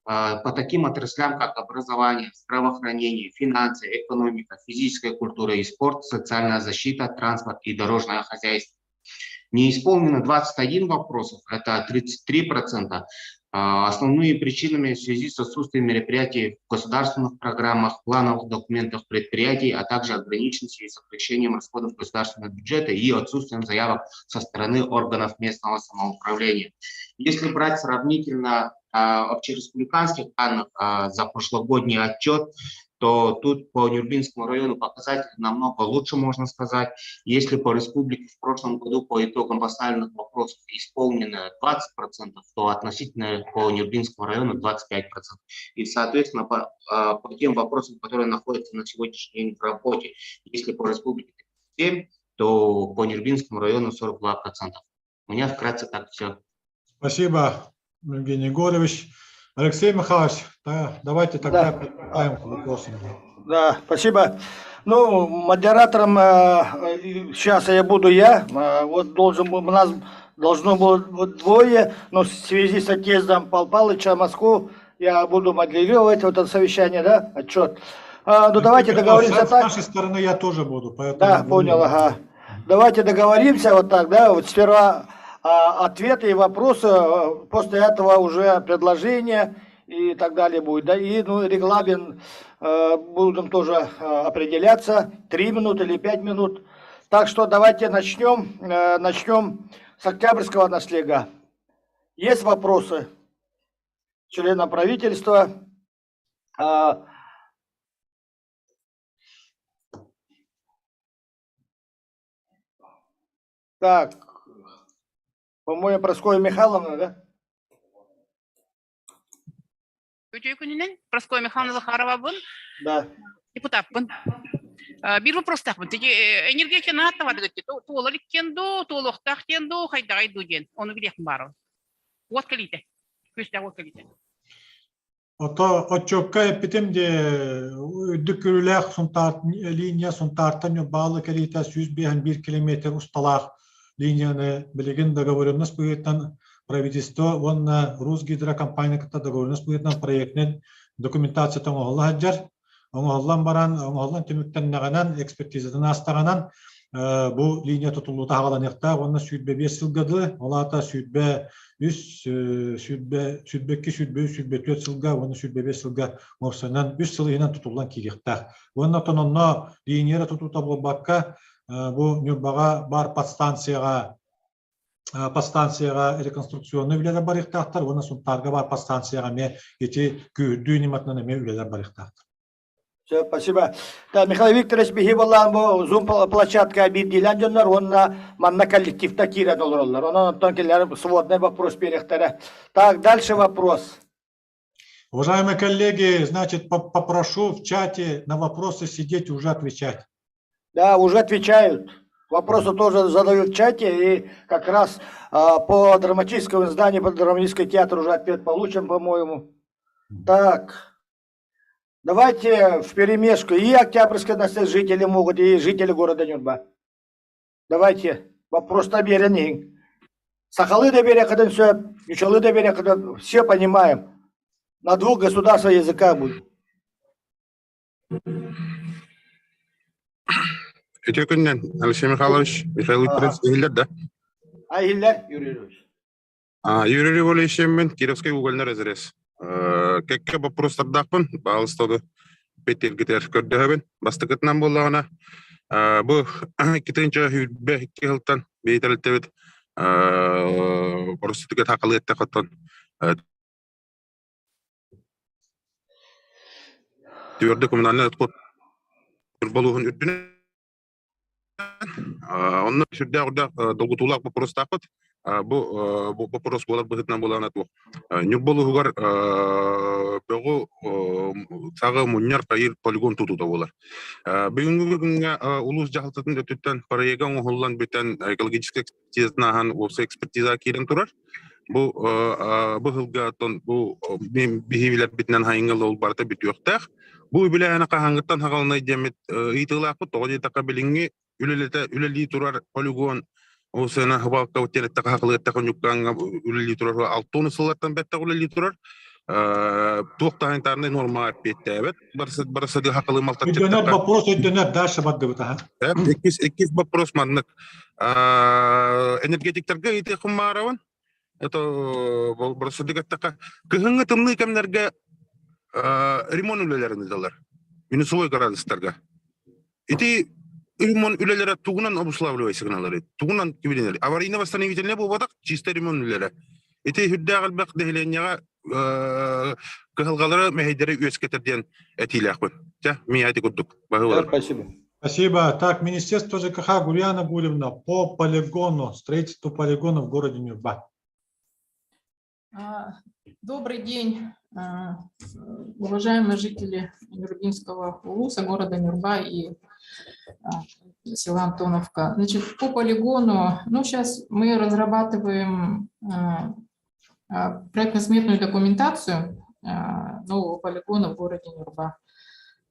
по таким отраслям, как образование, здравоохранение, финансы, экономика, физическая культура и спорт, социальная защита, транспорт и дорожное хозяйство. Не исполнено 21 вопросов, это 33%. Основными причинами в связи с отсутствием мероприятий в государственных программах, плановых документах предприятий, а также ограниченностью и сокращением расходов государственного бюджета и отсутствием заявок со стороны органов местного самоуправления. Если брать сравнительно общереспубликанских данных за прошлогодний отчет, то тут по Нюрбинскому району показатели намного лучше, можно сказать. Если по республике в прошлом году по итогам поставленных вопросов исполнено 20%, то относительно по Нюрбинскому району 25%. И, соответственно, по тем вопросам, которые находятся на сегодняшний день в работе, если по республике 7%, то по Нюрбинскому району 42%. У меня вкратце так все. Спасибо, Евгений Егорович. Алексей Михайлович, давайте тогда приступаем к вопросам. Да, спасибо. Ну, модератором сейчас я буду я. Вот у нас должно быть двое, но в связи с отъездом Павла Павловича в Москву я буду модерировать вот это совещание, да, отчет. Ну, давайте договоримся С так. нашей стороны я тоже буду, поэтому... Да, понял, ага. Давайте договоримся вот так, да, вот сперва ответы и вопросы, после этого уже предложения и так далее будет, да, и ну, регламент будем тоже определяться, 3 минуты или 5 минут. Так что давайте начнем с Октябрьского наследия. Есть вопросы члена правительства? Так, по-моему, Прасковья Михайловна, да? Өте күнінен Прасковья Михайловна Захарова Да. депутатпын. Bir вопрос тақпын. Энергетика нағаттавады көтті. Толы ликкенду, толықтақ кенду, хайдағай дуден. Оны білетін бары. Вот калите. Көстә вот калите. Ото отчокка епитемде дүкүрүлэх линия сунтартан баалы калита 101 километр усталах линияны билеген договоренность буйеттан правительство онна Русгидрокомпания кытта договоренность буйеттан проектнен документация тоңолла хаджар. Оңоллан баран, оңоллан темүктен нағанан, экспертизадан астағанан бу линия тутулута хагаланекта, онна сүйдбе 5 сылгады, олата сүйдбе 3, сүйдбе 2, сүйдбе 4 сылга, онна сүйдбе 5 сылга мовсанан 3 сылыгынан тутулан киректа. Онна тононно линияра тутута бұл бакка, бу Нюрбага бар подстанцияға реконструкционный үлелер барықтақтар, онна сунтарға бар подстанцияға ме ети күйірдүй нематынан ме үлелер барықтақтар. Все, спасибо. Да, Михаил Викторович Бихибаллан бу Zoom площадка объединен жоннор, онна манна коллективта кирен олорлар. Онан келер сводный вопрос перехтера. Так, дальше вопрос. Уважаемые коллеги, значит, попрошу в чате на вопросы сидеть и уже отвечать. Да, уже отвечают. Вопросы тоже задают в чате, и как раз по драматическому изданию, по драматический театр уже ответ получим, по-моему. Так. Давайте вперемешку. И Октябрьское наследие жители могут, и жители города Нюрба. Давайте. Вопрос намеренный. Сахалы до берега, все, Ючалы до берега, все понимаем. На 2 государствах языка будет. Öte günden Alexey Mikhailovich, Mikhail Viktorovich Zihiller da. Айгиллер Юрьевич. Юрий Революцион мен Кировский уголнар әзірес. Кекке вопростардақпын, бағылыстауды петелгетер көрдіғабын. Бастықытынан болағына. Бұл кетінші үйбе кеғылттан бейтелеттебет ұрыстыға тақылы етті қоттан. Түйерді коммунальный отқот болуғын үрдіне Он сюда долготулак вопрос тапот. Бу вопрос болар быгытнан болана тук. Нюк болугар бөгө сагы муньяр кайыр полигон тутуда болар. Бүгүнкү күнгө улус жахалтатын өтүттөн параеган оголлан бетен экологический экспертизахан опса экспертиза кирен турар. Бу быгылга тон бу бихивилер битнен хайынгыл ол барта битүктак. Бу билена кахангыттан хагалнай демет итылакы тоги такабилинги үлели турар полигон осына хабалка өтеретте хакылыкта конюкканга үлели турар алтоны сыллардан бетте үлели турар. Туктайнтарны норма беттебет. Барысы да хакылы малтат. Идёнет вопрос, идёнет дальше баддыбыт, ага. Экис вопрос мандык. Энергетиктерге ите хумараван. Это барысы дигаттака. Кыгыңы тымны кемнерге ремонт үлелерин дилар. Минусовой градустарга. Ити ремонт үлелери тугунан обуславливай сигналары. Тугунан кибилинер. Аварийно восстановительный бубадак чисто ремонт үлелери. Ити хүддагыл бак дехленяга кыгылгалары мехедери үескетерден этилякпын. Мияти куддук. Спасибо. Спасибо. Так, Министерство ЖКХ, Гурьяна Гурьевна, по полигону, строительству полигона в городе Нюрба. Добрый день, уважаемые жители Нюрбинского улуса, города Нюрба и села Антоновка. Значит, по полигону, сейчас мы разрабатываем проектно-сметную документацию нового полигона в городе Нюрба.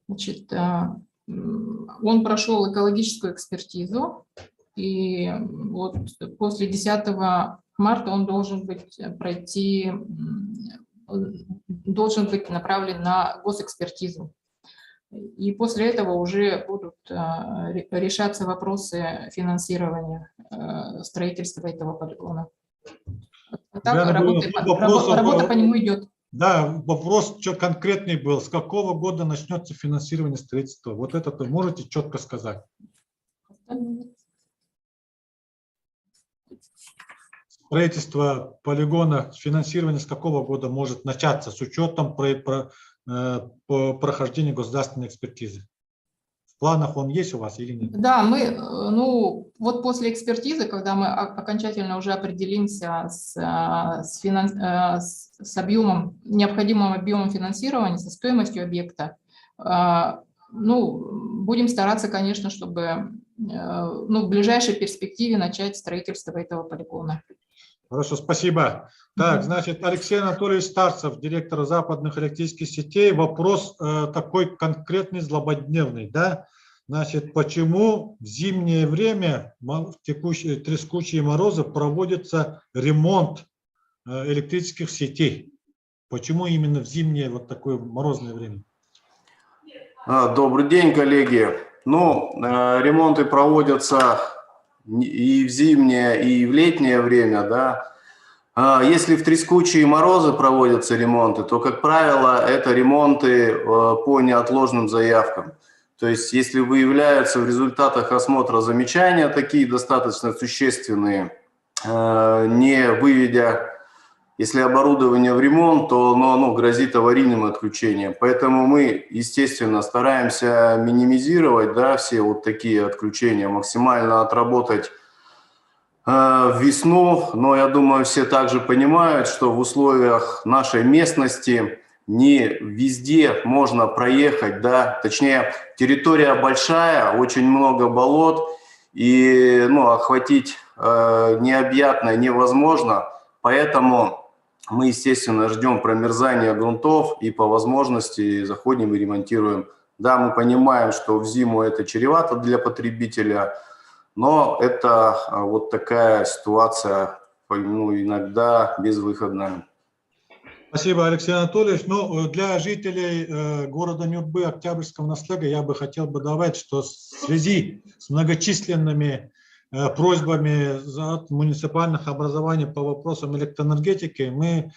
Значит, он прошел экологическую экспертизу, и вот после 10 марта он должен быть направлен на госэкспертизу. И после этого уже будут решаться вопросы финансирования строительства этого полигона. Так, работа по нему идет. Да, вопрос что конкретный был. С какого года начнется финансирование строительства? Вот это вы можете четко сказать. Строительство полигона, финансирование с какого года может начаться с учетом прохождения государственной экспертизы? В планах он есть у вас или нет? Да, вот после экспертизы, когда мы окончательно уже определимся с объемом, необходимым объемом финансирования, со стоимостью объекта, будем стараться, конечно, чтобы в ближайшей перспективе начать строительство этого полигона. Хорошо, спасибо. Так, значит, Алексей Анатольевич Старцев, директор западных электрических сетей. Вопрос такой конкретный, злободневный, да? Значит, почему в зимнее время, в текущие трескучие морозы, проводится ремонт электрических сетей? Почему именно в зимнее вот такое морозное время? Добрый день, коллеги. Ремонты проводятся и в зимнее, и в летнее время, да. Если в трескучие морозы проводятся ремонты, то, как правило, это ремонты по неотложным заявкам. То есть, если выявляются в результатах осмотра замечания, такие достаточно существенные, не выведя, если оборудование в ремонт, то оно грозит аварийным отключением. Поэтому мы, естественно, стараемся минимизировать, да, все вот такие отключения, максимально отработать в весну. Но я думаю, все также понимают, что в условиях нашей местности не везде можно проехать, да, точнее, территория большая, очень много болот, и охватить необъятное невозможно, поэтому мы, естественно, ждем промерзания грунтов и по возможности заходим и ремонтируем. Да, мы понимаем, что в зиму это чревато для потребителя, но это вот такая ситуация, иногда безвыходная. Спасибо, Алексей Анатольевич. Для жителей города Нюрбы, Октябрьского наследия, я бы хотел добавить, что в связи с многочисленными просьбами от муниципальных образований по вопросам электроэнергетики, мы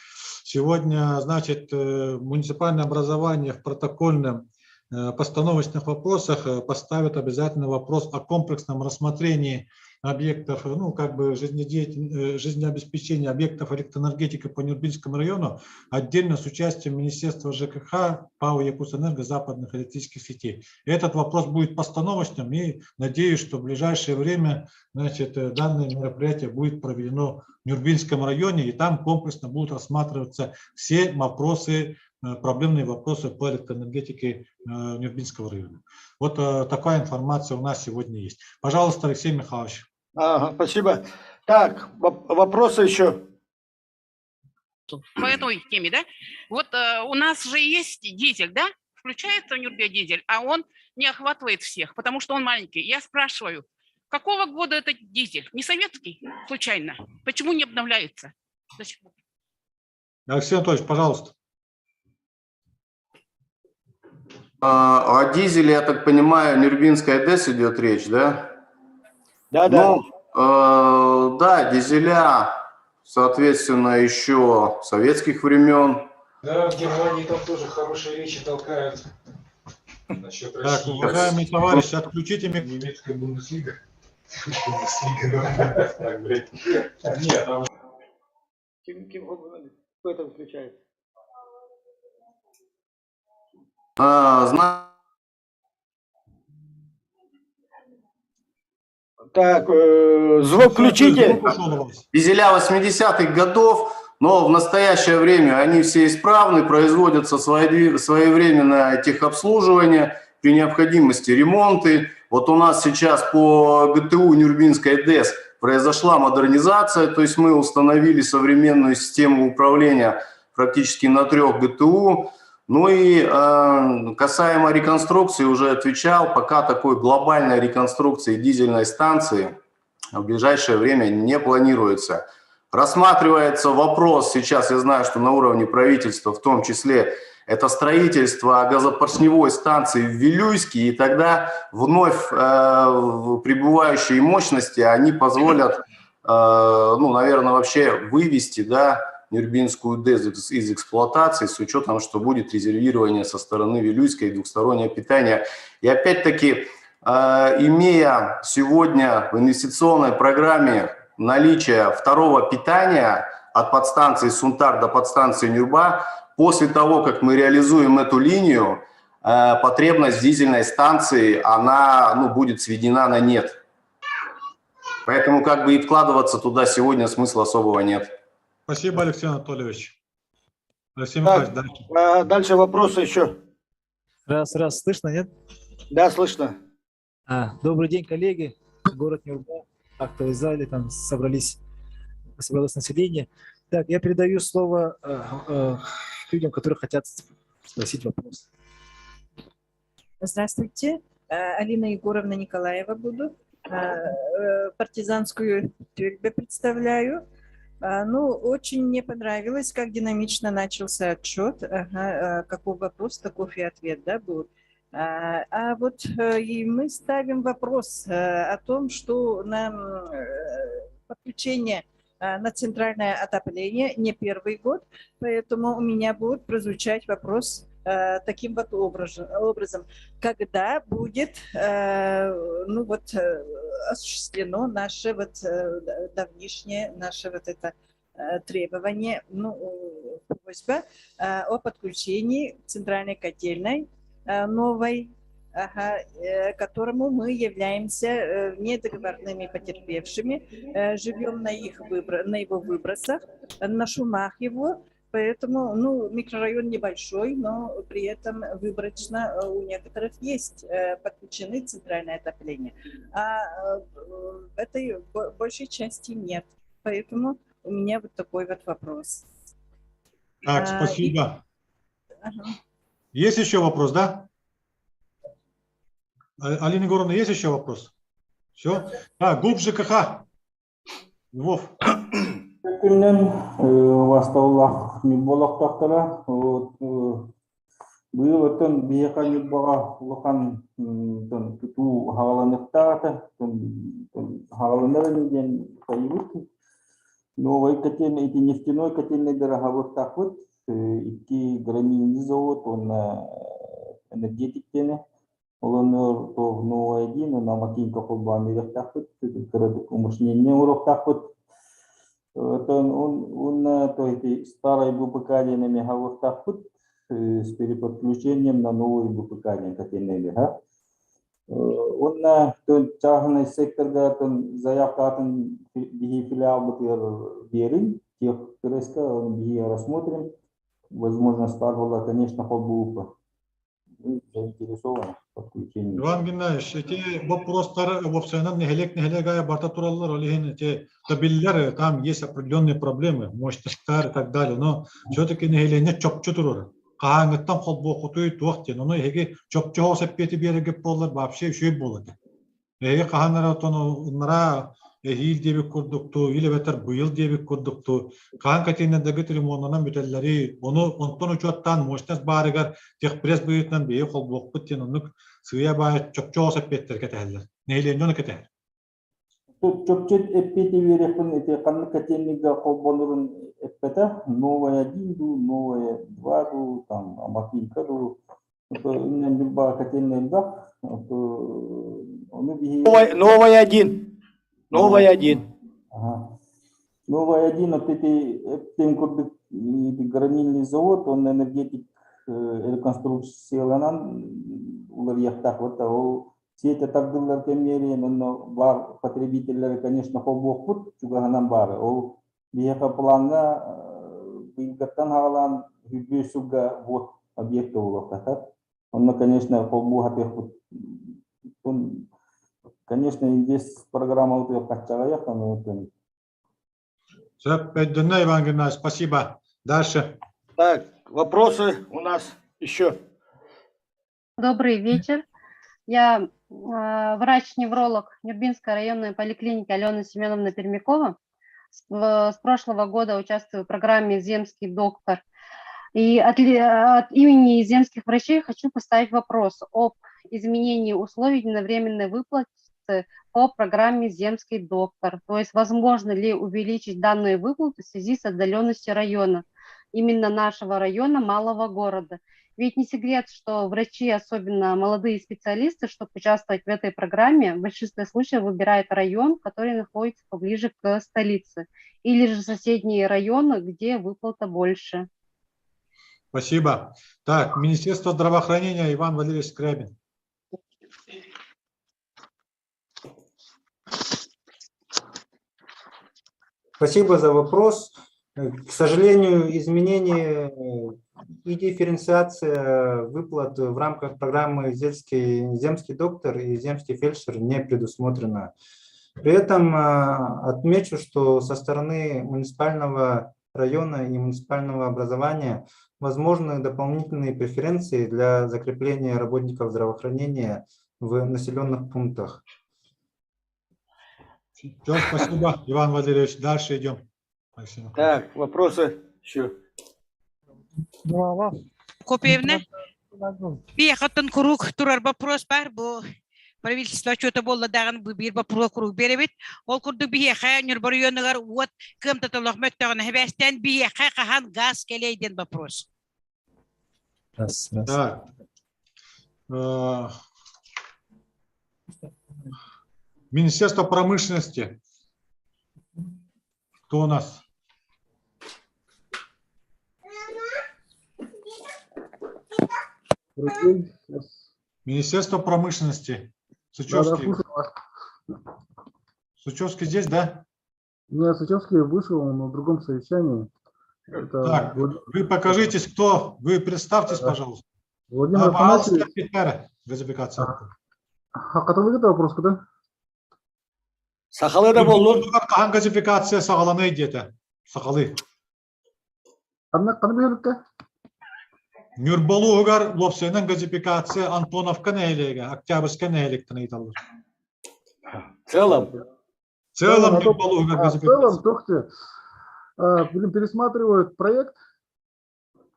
сегодня, значит, муниципальное образование в протокольном постановочных вопросах поставит обязательно вопрос о комплексном рассмотрении объектов, ну, как бы жизнеобеспечения объектов электроэнергетики по Нюрбинскому району отдельно с участием Министерства ЖКХ, ПАО «Якутэнерго» западных электрических сетей. Этот вопрос будет постановочным, и надеюсь, что в ближайшее время, значит, данное мероприятие будет проведено в Нюрбинском районе, и там комплексно будут рассматриваться все вопросы, проблемные вопросы по электроэнергетике Нюрбинского района. Вот такая информация у нас сегодня есть. Пожалуйста, Алексей Михайлович. Ага, спасибо. Так, вопросы еще? По этой теме, да? Вот у нас же есть дизель, да? Включается в Нюрбе дизель, а он не охватывает всех, потому что он маленький. Я спрашиваю, какого года этот дизель? Не советский, случайно? Почему не обновляется? Алексей Анатольевич, пожалуйста. О дизеле, я так понимаю, Нюрбинская ДЭС идет речь, да? Да. Ну, да, дизеля, соответственно, еще советских времен. Да, в Германии там тоже хорошие речи толкают насчет Так, России. уважаемые товарищи, отключите микрофон. Немецкая Бундеслига. Бундеслига, так, блядь. Нет, там... Кто это включает? Так, звук включите. Дизеля 80-х годов, но в настоящее время они все исправны, производятся своевременное техобслуживание, при необходимости ремонты. Вот у нас сейчас по ГТУ Нюрбинской ДЭС произошла модернизация, то есть мы установили современную систему управления практически на 3 ГТУ. Ну и касаемо реконструкции, уже отвечал, пока такой глобальной реконструкции дизельной станции в ближайшее время не планируется. Рассматривается вопрос, сейчас я знаю, что на уровне правительства в том числе, это строительство газопоршневой станции в Вилюйске, и тогда вновь прибывающие мощности, они позволят, ну, наверное, вообще вывести, да, Нюрбинскую ДЭС из эксплуатации с учетом, что будет резервирование со стороны Вилюйска и двухстороннее питание. И опять-таки, имея сегодня в инвестиционной программе наличие второго питания от подстанции Сунтар до подстанции Нюрба, после того, как мы реализуем эту линию, потребность в дизельной станции, она, ну, будет сведена на нет. Поэтому как бы и вкладываться туда сегодня смысла особого нет. Спасибо, Алексей Анатольевич. Алексей Михайлович, дальше. Дальше вопросы еще. Раз, слышно, нет? Да, слышно. Добрый день, коллеги. Город Нюрба, актовой зале, там собралось население. Так, я передаю слово людям, которые хотят спросить вопрос. Здравствуйте, Алина Егоровна Николаева буду. Партизанскую Тюрьбе представляю. Ну, очень мне понравилось, как динамично начался отчет. Какой вопрос, таков и ответ, да, был. А вот и мы ставим вопрос о том, что нам подключение на центральное отопление не первый год, поэтому у меня будет прозвучать вопрос таким вот образом. Когда будет ну вот, осуществлено наше вот давнишнее наше вот это требование, ну, просьба о подключении центральной котельной новой, которому мы являемся недоговорными потерпевшими, живем на его выбросах, на шумах его. Поэтому, ну, микрорайон небольшой, но при этом выборочно у некоторых есть подключены центральное отопление, а этой большей части нет. Поэтому у меня вот такой вот вопрос. Так, спасибо. Есть еще вопрос, да? Алина Егоровна, есть еще вопрос? Все? ГУП ЖКХ. Львов. Күннен вастаулах болақ тақтара быйыл өтөн бияка юббага улахан туту хагаланыктаата хагаланарын ден кайбыт новой котельной эти нефтяной котельной дорогавыктахбыт икки граминный завод он энергетиктени олонор то новый один на макинка холбами вектахбыт умышленение урок так вот он то эти старые БПК денами говорит так вот с переподключением на новые БПК денами, он на то частный сектор гатон заявка атон биги филиал бутер берин тех треска он биги рассмотрим, возможно старого конечно хоббупа заинтересован в подключении. Иван Геннадьевич, эти вопросы в опционном нехелек гая барта тураллар олихин эти табиллер там есть определенные проблемы, мощностар и так далее, но все-таки нехелене чопчу турur. Каангыттан холбоо кутуй туактен, оно эги чопчу сеппети береге боллар вообще шүй болады. Эги каанара тону нара хил дебик курдукту, или ветер быйыл дебик курдукту. Каан катинен дагы телефонунан бүтеллери, оны онтон учуаттан мощность барыгар тех пресс быйытнан бейи холбоо куттен онук сыя баа чопчу сеппеттер кетеллер. Нехелене оны кетер. Чопчет эппети верехпен эти канны катеннига холбонурун эппета, новая 1, новая 2, там, амакинка, инен билба катеннен да, Новая 1. Новая 1. Ага. Новая 1, вот эти гранильный завод, он энергетик реконструкцияланан, улар яхтах вот, сеть тагдылар кемерен, но бар потребителер, конечно, холбокпут, чугаганан бары. Ол биека планга билгаттан халан хүбесуга вот объекта улафтахат. Он, конечно, холбухатехпут. Конечно, здесь программа вот ее качала, но Иван Геннадьевич, спасибо. Дальше. Так, вопросы у нас еще. Добрый вечер. Я врач-невролог Нюрбинской районной поликлиники Алена Семеновна Пермякова. С прошлого года участвую в программе «Земский доктор». И от имени земских врачей хочу поставить вопрос об изменении условий единовременной выплаты по программе «Земский доктор». То есть возможно ли увеличить данную выплату в связи с отдаленностью района, именно нашего района, малого города. Ведь не секрет, что врачи, особенно молодые специалисты, чтобы участвовать в этой программе, в большинстве случаев выбирают район, который находится поближе к столице, или же соседние районы, где выплата больше. Спасибо. Так, Министерство здравоохранения, Иван Валерьевич Скрябин. Спасибо за вопрос. К сожалению, изменение и дифференциация выплат в рамках программы «Земский доктор» и «Земский фельдшер» не предусмотрена. При этом отмечу, что со стороны муниципального района и муниципального образования возможны дополнительные преференции для закрепления работников здравоохранения в населенных пунктах. Все, спасибо, Иван Валерьевич. Дальше идем. Спасибо. Так, вопросы еще. Копиевне. Бияхаттан курук турар вопрос бар бу. Правительство что-то было даган бир вопрос курук беребит. Ол курду бияха нюрбарыёнугар вот кем-то толохмөттөгөн хебестен бияха кахан газ келейден вопрос. Так. Министерство промышленности. Кто у нас? Министерство промышленности. Сычевский. Сычевский здесь, да? Нет, Сычевский вышел, он на другом совещании. Так, вы покажитесь, кто. Вы представьтесь, пожалуйста. Владимир Афанасьевич. Қатылы кетті вопрос, да? Сақалы да болу. Қан газификация сағаланы деді. Сақалы. Қаны бөлікке? Нюрбалу ұғар лопсайынан газификация Антоновка нәйлеге, Октябрьска нәйлектін айталыр. Целом? Целом Нюрбалу ұғар газификация. В целом, пересматривают проект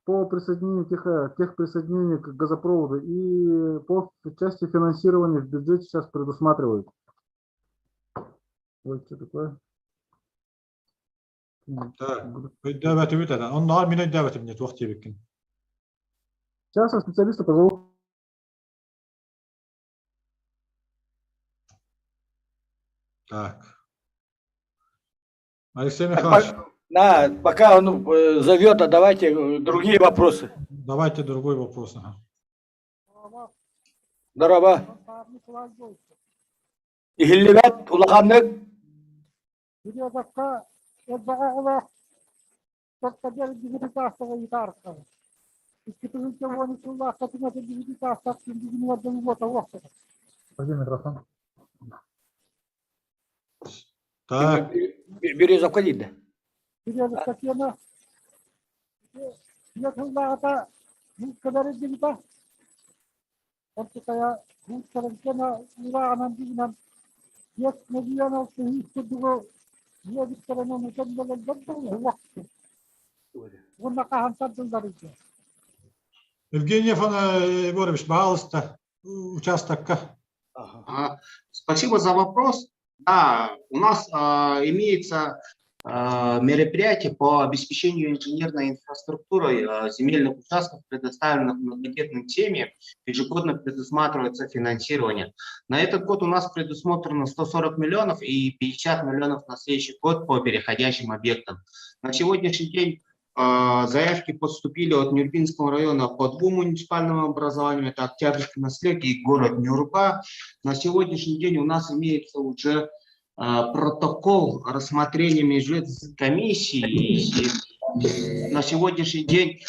по присоединению тех присоединений к газопроводу и по части финансирования в бюджете сейчас предусматривают. Ой, что такое? Так, давайте вот это. Он на минут давайте мне твох тебе. Сейчас я специалиста позову. Так. Алексей Михайлович. Пока он зовет, а давайте другие вопросы. Давайте другой вопрос. Ага. Здорово. Игилебет, улаханнык. Так. Березовка видно. Евгений Егорович, пожалуйста, участок. Спасибо за вопрос. Да, у нас имеется мероприятие по обеспечению инженерной инфраструктурой земельных участков, предоставленных многодетным семьям. Ежегодно предусматривается финансирование. На этот год у нас предусмотрено 140 миллионов и 50 миллионов на следующий год по переходящим объектам. На сегодняшний день заявки поступили от Нюрбинского района по 2 муниципальным образованиям, это Октябрьское наследие и город Нюрба. На сегодняшний день у нас имеется уже протокол рассмотрения межведомственной комиссии. И на сегодняшний день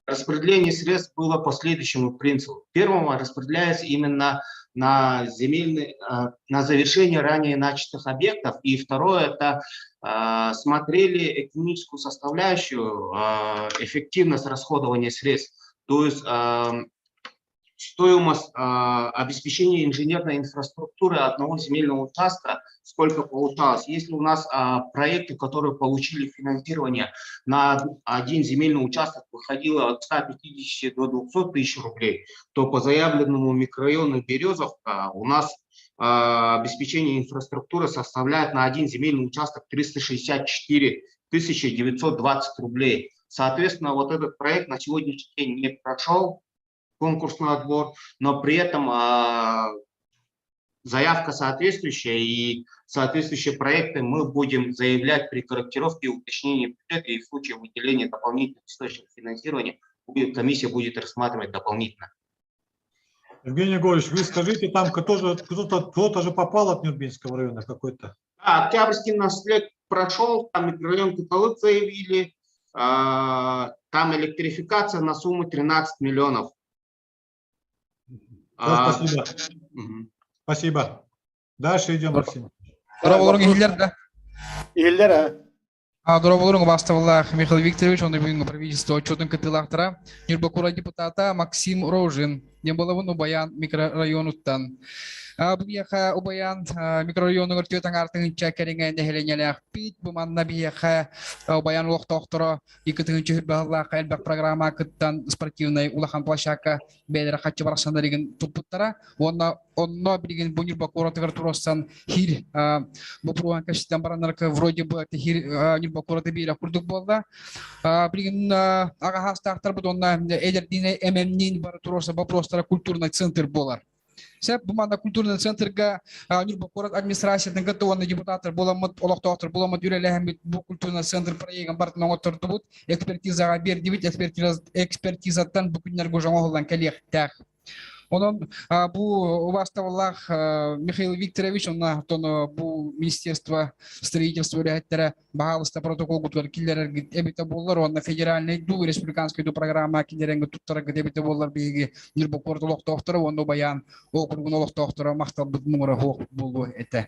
распределение средств было по следующему принципу. Первое распределяется именно на завершение ранее начатых объектов. И второе, это смотрели экономическую составляющую, эффективность расходования средств. То есть стоимость обеспечения инженерной инфраструктуры одного земельного участка, сколько получалось. Если у нас проекты, которые получили финансирование на один земельный участок, выходило от 150 до 200 тысяч рублей, то по заявленному микрорайону Березовка у нас обеспечение инфраструктуры составляет на один земельный участок 364 920 рублей. Соответственно, вот этот проект на сегодняшний день не прошел конкурсный отбор, но при этом заявка соответствующая, и соответствующие проекты мы будем заявлять при корректировке и уточнении бюджета, и в случае выделения дополнительных источников финансирования комиссия будет рассматривать дополнительно. Евгений Егорович, вы скажите, там кто-то же попал от Нюрбинского района какой-то? Да, Октябрьский наследие прошел, там микрорайон Каталык заявили, там электрификация на сумму 13 миллионов. Спасибо. Спасибо. Дальше идем, Максим. Доброго утреннего, Бастовалах Михаил Викторович, он и правительство отчетом Катилахтара, Нюрбакура депутата Максим Рожин, не было вон Убаян микрорайон Уттан. Бияха Убаян микрорайон Уртютан Артын Чакеринга Нехеленялях Пит, Буманна Бияха Убаян Лохтохтора, и Катынчу Бахлах, Эльбах программа Каттан спортивной Улахан Плашака, Бедра Хачеварсанариган Тупутара, он Нобриган Бунюрбакура Тагартуросан Хир, Бупруан Кашитам Баранарка, вроде бы это Хир Нюрбакура Табиля Курдукболда, Бриган Агахас Тахтар Бутона, Эдердине ММНин Баратуроса Бопростара культурный центр Болар. Все бумага культурный центр га Нюрбакура администрация готова депутатор Боламот Олохтохтар Боламот Юрелехамит культурный центр проектом Бартноготор Дубут экспертиза Бердивит экспертиза Тан Букинергужамолан коллег так. Он у вас тавлах Михаил Викторович, он на то бу министерство строительства ректора багалста протокол гутвар киллер эбита боллар он на федеральной ду республиканской ду программа киллеринг туттара эбита боллар биги Нюрбакура Лохтохтара он Баян округ Лохтохтара махтал бутмура хох булу это.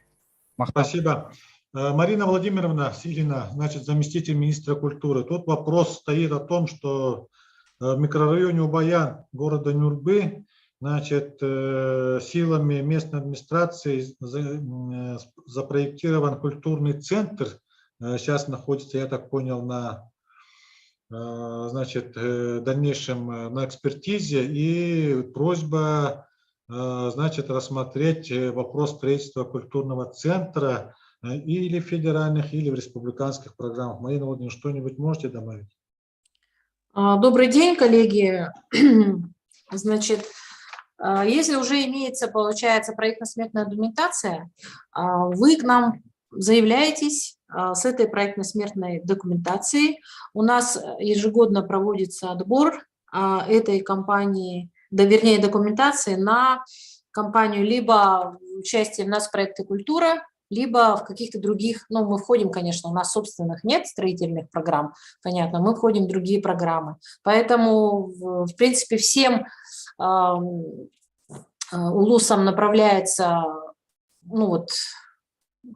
Спасибо. Марина Владимировна Силина, значит, заместитель министра культуры. Тут вопрос стоит о том, что в микрорайоне Убаян города Нюрбы, значит, силами местной администрации запроектирован культурный центр. Сейчас находится, я так понял, на, значит, дальнейшем на экспертизе. И просьба, значит, рассмотреть вопрос строительства культурного центра или в федеральных, или в республиканских программах. Марина Владимировна, что-нибудь можете добавить? Добрый день, коллеги. Значит, Если уже имеется, получается, проектно-сметная документация, вы к нам заявляетесь с этой проектно-сметной документацией. У нас ежегодно проводится отбор этой компании, вернее, документации на компанию либо участие у нас в проекте «Культура», либо в каких-то других, ну, мы входим, конечно, у нас собственных нет строительных программ, понятно, мы входим в другие программы. Поэтому, в принципе, всем УЛУСам направляется, ну вот,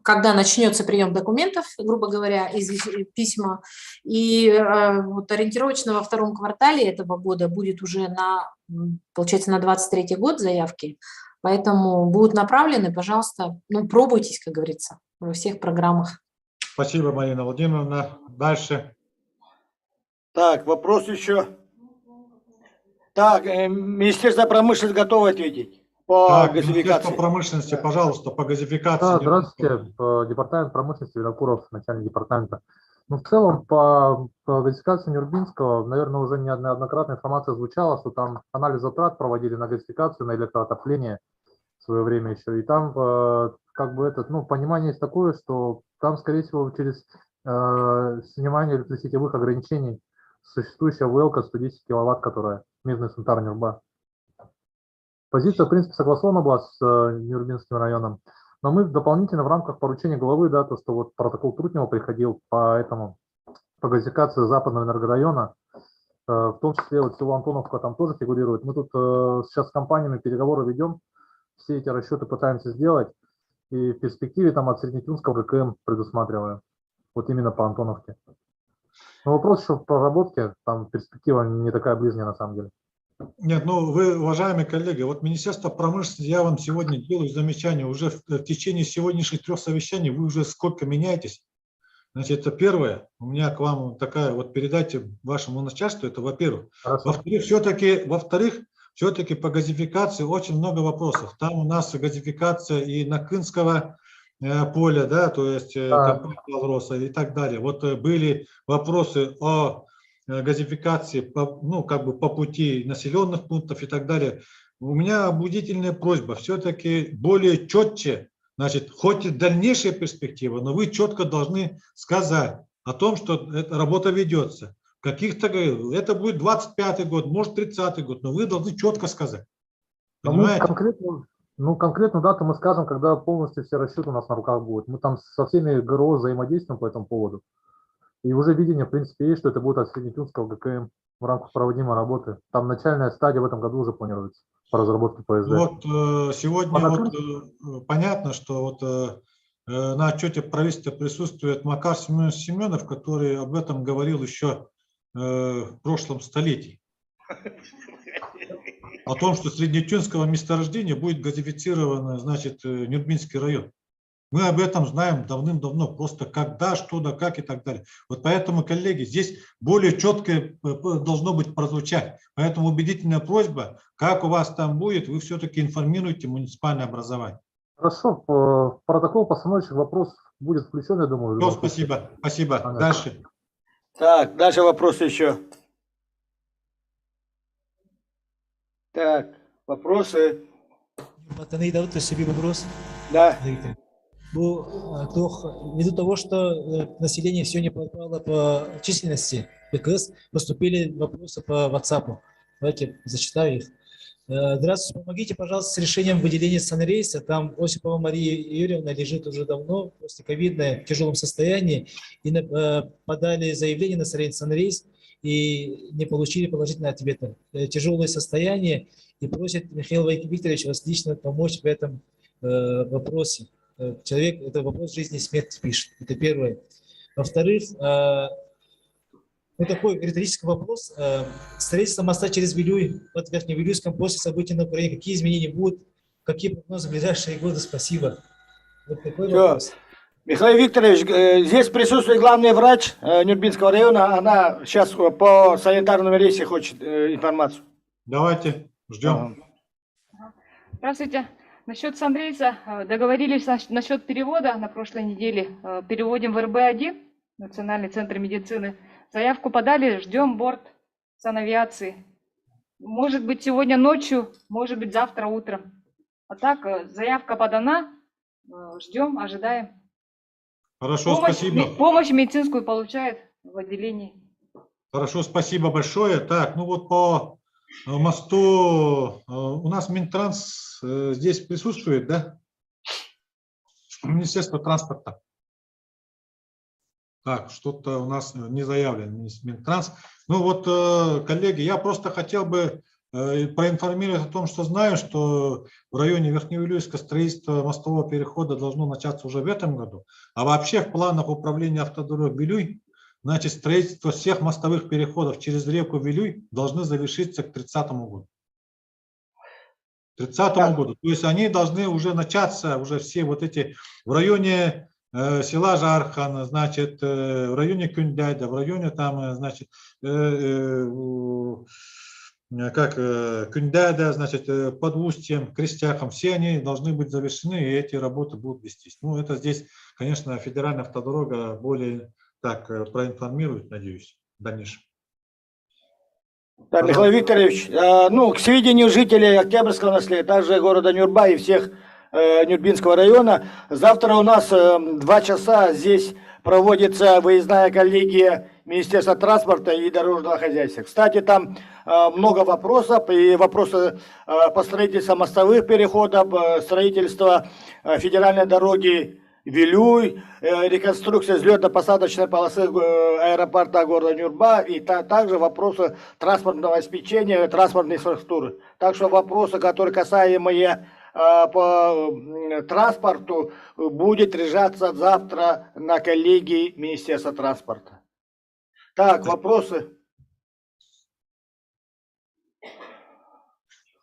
когда начнется прием документов, грубо говоря, из письма, и вот ориентировочно во втором квартале этого года будет уже получается, на 23-й год заявки, поэтому будут направлены, пожалуйста, ну, пробуйтесь, как говорится, во всех программах. Спасибо, Марина Владимировна. Дальше. Так, вопрос еще. Так, Министерство промышленности готово ответить по газификации. Министерство промышленности, пожалуйста, по газификации. Да, здравствуйте, департамент промышленности, Винокуров, начальник департамента. Ну, в целом, по газификации Нюрбинского, наверное, уже неоднократно информация звучала, что там анализ затрат проводили на газификацию, на электроотопление в свое время еще. И там, как бы, понимание есть такое, что там, скорее всего, через снимание электросетевых ограничений существующая ВЛК 110 киловатт, которая Мирный Сунтар Нюрба. Позиция, в принципе, согласована была с Нюрбинским районом, но мы дополнительно в рамках поручения главы, да, то, что вот протокол Трутнева приходил по газификации западного энергорайона, в том числе вот село Антоновка там тоже фигурирует. Мы тут сейчас с компаниями переговоры ведем, все эти расчеты пытаемся сделать, и в перспективе там от Среднетюнского ГКМ предусматриваем, вот именно по Антоновке. Но вопрос еще в проработке, там перспектива не такая близкая на самом деле. Нет, ну вы, уважаемые коллеги, вот Министерство промышленности, я вам сегодня делаю замечание, уже в течение сегодняшних 3 совещаний вы уже сколько меняетесь. Значит, это первое, у меня к вам такая, вот передайте вашему начальству, это во-первых. Во-вторых, все-таки по газификации очень много вопросов. Там у нас газификация и Накынского поля, да, то есть Волроса и так далее. Вот были вопросы о газификации, ну, как бы по пути населенных пунктов и так далее. У меня обудительная просьба, все-таки более четче, значит, хоть и дальнейшая перспектива, но вы четко должны сказать о том, что эта работа ведется. Каких-то, это будет 25-й год, может 30-й год, но вы должны четко сказать. Понимаете? Конкретно дату мы скажем, когда полностью все расчеты у нас на руках будут. Мы там со всеми ГРО взаимодействуем по этому поводу. И уже видение, в принципе, есть, что это будет от Среднетюнского ГКМ в рамках проводимой работы. Там начальная стадия в этом году уже планируется по разработке ПСД. Вот сегодня понятно, что вот на отчете правительства присутствует Макар Семенов, который об этом говорил еще в прошлом столетии. О том, что Среднетюнского месторождения будет газифицировано, значит, Нюрбинский район. Мы об этом знаем давным-давно, просто когда, что, да, как и так далее. Вот поэтому, коллеги, здесь более четко должно быть прозвучать. Поэтому убедительная просьба, как у вас там будет, вы все-таки информируете муниципальное образование. Хорошо, протокол постановочных вопросов будет включен, я думаю. Все, спасибо, спасибо. Дальше. Так, дальше вопросы еще. Так, вопросы. Вопрос. Да. Ввиду того, что население все не попало по численности ПКС, поступили вопросы по WhatsApp. Давайте зачитаю их. Здравствуйте, помогите, пожалуйста, с решением выделения санрейса. Там Осипова Мария Юрьевна лежит уже давно, после ковидной в тяжелом состоянии, и подали заявление на санрейс и не получили положительного ответа. Тяжелое состояние, и просит Михаил Викторович вас лично помочь в этом вопросе. Человек, это вопрос жизни и смерти пишет. Это первое. Во-вторых, такой риторический вопрос. Строительство моста через Вилюй, под Верхневилюйском после событий на Украине. Какие изменения будут? Какие прогнозы в ближайшие годы? Спасибо. Вот такой вопрос. Михаил Викторович, здесь присутствует главный врач Нюрбинского района. Она сейчас по санитарному рейсе хочет информацию. Давайте, ждем. Здравствуйте. Насчет санрейса договорились насчет перевода на прошлой неделе. Переводим в РБ-1, Национальный центр медицины. Заявку подали, ждем борт санавиации. Может быть, сегодня ночью, может быть, завтра утром. А так, заявка подана, ждем, ожидаем. Хорошо, спасибо. Помощь медицинскую получает в отделении. Хорошо, спасибо большое. Так, ну вот по мосту у нас Минтранс здесь присутствует, да? Министерство транспорта. Так, что-то у нас не заявлено, Минтранс. Ну вот, коллеги, я просто хотел бы проинформировать о том, что знаю, что в районе Верхневилюйска строительство мостового перехода должно начаться уже в этом году. А вообще в планах управления автодорог Вилюй, значит, строительство всех мостовых переходов через реку Вилюй должны завершиться к 30 году. К 30 году. То есть они должны уже начаться, уже все вот эти в районе села Жархан, значит, в районе Кюндяйда, в районе там, значит, Кюндяйда, значит, под Устьем, Крестяхом, все они должны быть завершены, и эти работы будут вестись. Ну, это здесь, конечно, федеральная автодорога более так проинформирует, надеюсь, в дальнейшем. Да, Михаил Викторович, ну, к сведению жителей Октябрьского наследия, также города Нюрба и всех Нюрбинского района, завтра у нас 2 часа здесь проводится выездная коллегия Министерства транспорта и дорожного хозяйства. Кстати, там много вопросов, и вопросы по строительству мостовых переходов, строительство федеральной дороги Вилюй, реконструкция взлетно-посадочной полосы аэропорта города Нюрба и также вопросы транспортного обеспечения, транспортной инфраструктуры. Так что вопросы, которые касаемые по транспорту, будет решаться завтра на коллегии Министерства транспорта. Так, вопросы?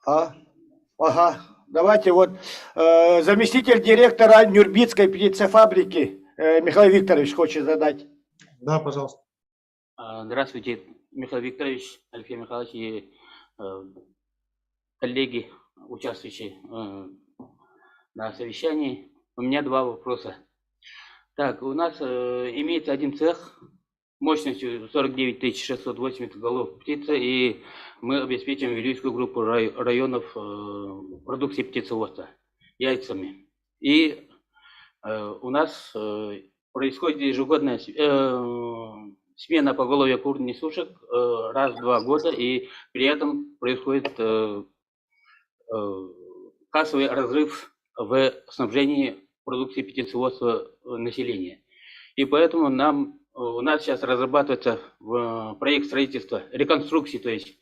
Ага. Давайте вот заместитель директора Нюрбинской птицефабрики Михаил Викторович хочет задать. Да, пожалуйста. Здравствуйте, Михаил Викторович, Алексей Михайлович и коллеги, участвующие на совещании. У меня 2 вопроса. Так, у нас имеется один цех мощностью 49 680 голов птицы, и мы обеспечим Вилюйскую группу районов продукции птицеводства яйцами. И у нас происходит ежегодная смена поголовья кур несушек раз в 2 года, и при этом происходит кассовый разрыв в снабжении продукции птицеводства населения. И поэтому у нас сейчас разрабатывается проект строительства, реконструкции, то есть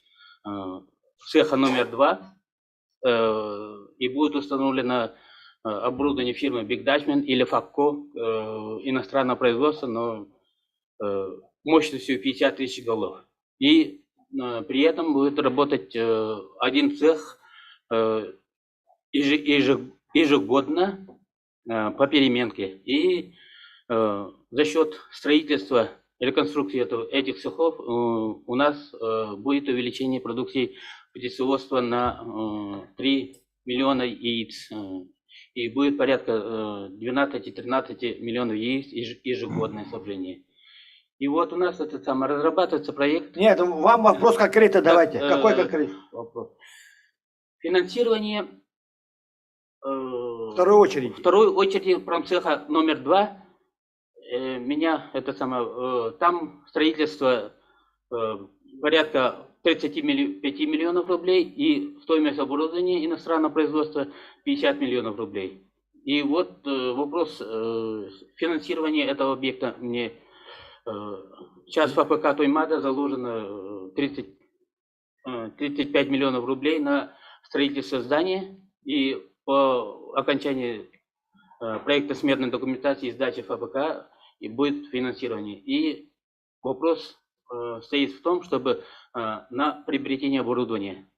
цеха номер 2, и будет установлено оборудование фирмы Big Dutchman или ФАККО, иностранного производства, но мощностью 50 000 голов. И при этом будет работать один цех ежегодно по переменке. И за счет строительства, реконструкции этих цехов у нас будет увеличение продукции птицеводства на 3 миллиона яиц. И будет порядка 12-13 миллионов яиц ежегодное снабжение. И вот у нас разрабатывается проект. Нет, вам вопрос конкретно давайте. Какой конкретный вопрос? Финансирование второй очереди промцеха номер 2. Меня там строительство порядка 35 миллионов рублей и стоимость оборудования иностранного производства 50 миллионов рублей. И вот вопрос финансирования этого объекта мне сейчас в АПК Туймада заложено 35 миллионов рублей на строительство здания, и по окончании проекта сметной документации и сдачи в АПК и будет финансирование. И вопрос стоит в том, чтобы на приобретение оборудования.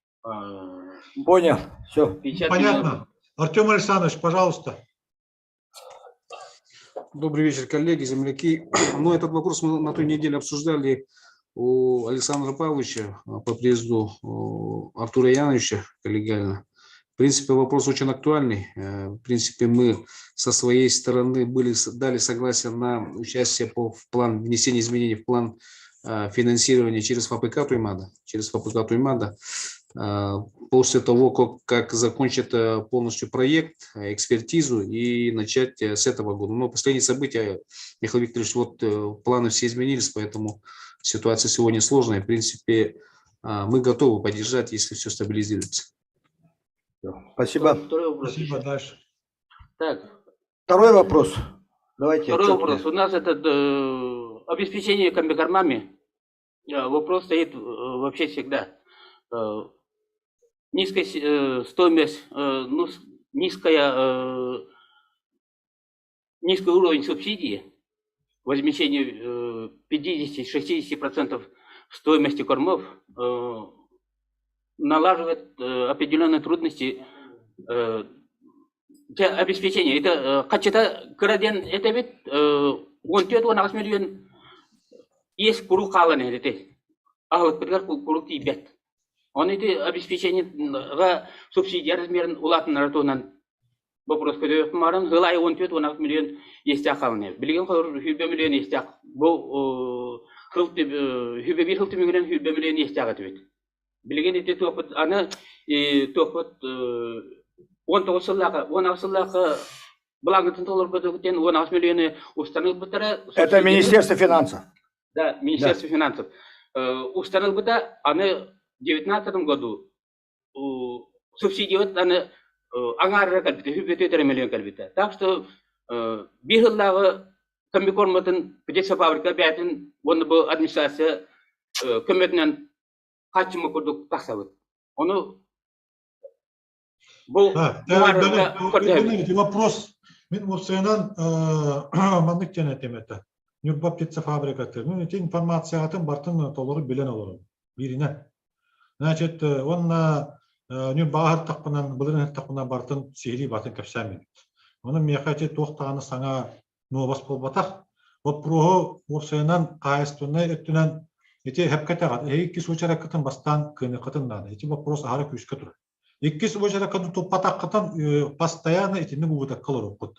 Понял. Все. Понятно. Артем Александрович, пожалуйста. Добрый вечер, коллеги, земляки. Ну, этот вопрос мы на той неделе обсуждали у Александра Павловича по приезду Артура Яновича коллегиально. В принципе, вопрос очень актуальный. В принципе, мы со своей стороны дали согласие на участие в план внесения изменений в план финансирования через ФАПК Туймада. после того, как закончат полностью проект, экспертизу и начать с этого года. Но последние события, Михаил Викторович, вот планы все изменились, поэтому ситуация сегодня сложная. В принципе, мы готовы поддержать, если все стабилизируется. Спасибо. Спасибо. Дальше. Так. Второй вопрос. Давайте. Второй вопрос. У нас это обеспечение комбикормами. Вопрос стоит вообще всегда. Низкая стоимость, ну, низкий уровень субсидий, возмещение 50-60% стоимости кормов налаживает определенные трудности для обеспечения. Это качество краден, это ведь он миллион есть куру калан это, а вот приказ куру тибет. Он это обеспечение субсидий размерен улатан ратонан вопрос когда маран гылай 12 миллион есть акалны. Билген хор хюбе миллион есть ак. Бу хылты хюбе бир хылты миллион есть ак ведь. Билген это топот аны топот 19 сыллака благотен доллар бөтен 19 миллионы установил бутара. Это Министерство финансов. Да, Министерство финансов. Установил бутара аны в 2019 году субсидировать аны аңар кальбита, хюбететер миллион кальбита. Так что бирыллағы комбикорматын птица фабрика бәтін, оны бұл администрация көметінен қачымы күрдік тақсабыд. Оны бұл вопрос. Мен осыянан мандық жана теметі. Нюрба птица фабрикаты. Ну, эти информацияғатын бартын толыры білен олыры. Биріне. Значит, он бағар тақпынан, бұлырын тақпынан бартын сейли батын көпсәмін. Оның мекәте тоқтағаны саңа новас болбатақ. Вопроғы осыянан қайыстыны өттінен эти хәпкәтәғат. Екі случайра кытын бастан кыны кытын нады. Эти вопрос ағары күшкі тұры. Екі случайра кытын топпатақ кытын постоянно этиннің ұғыдақ қылыр оқыд.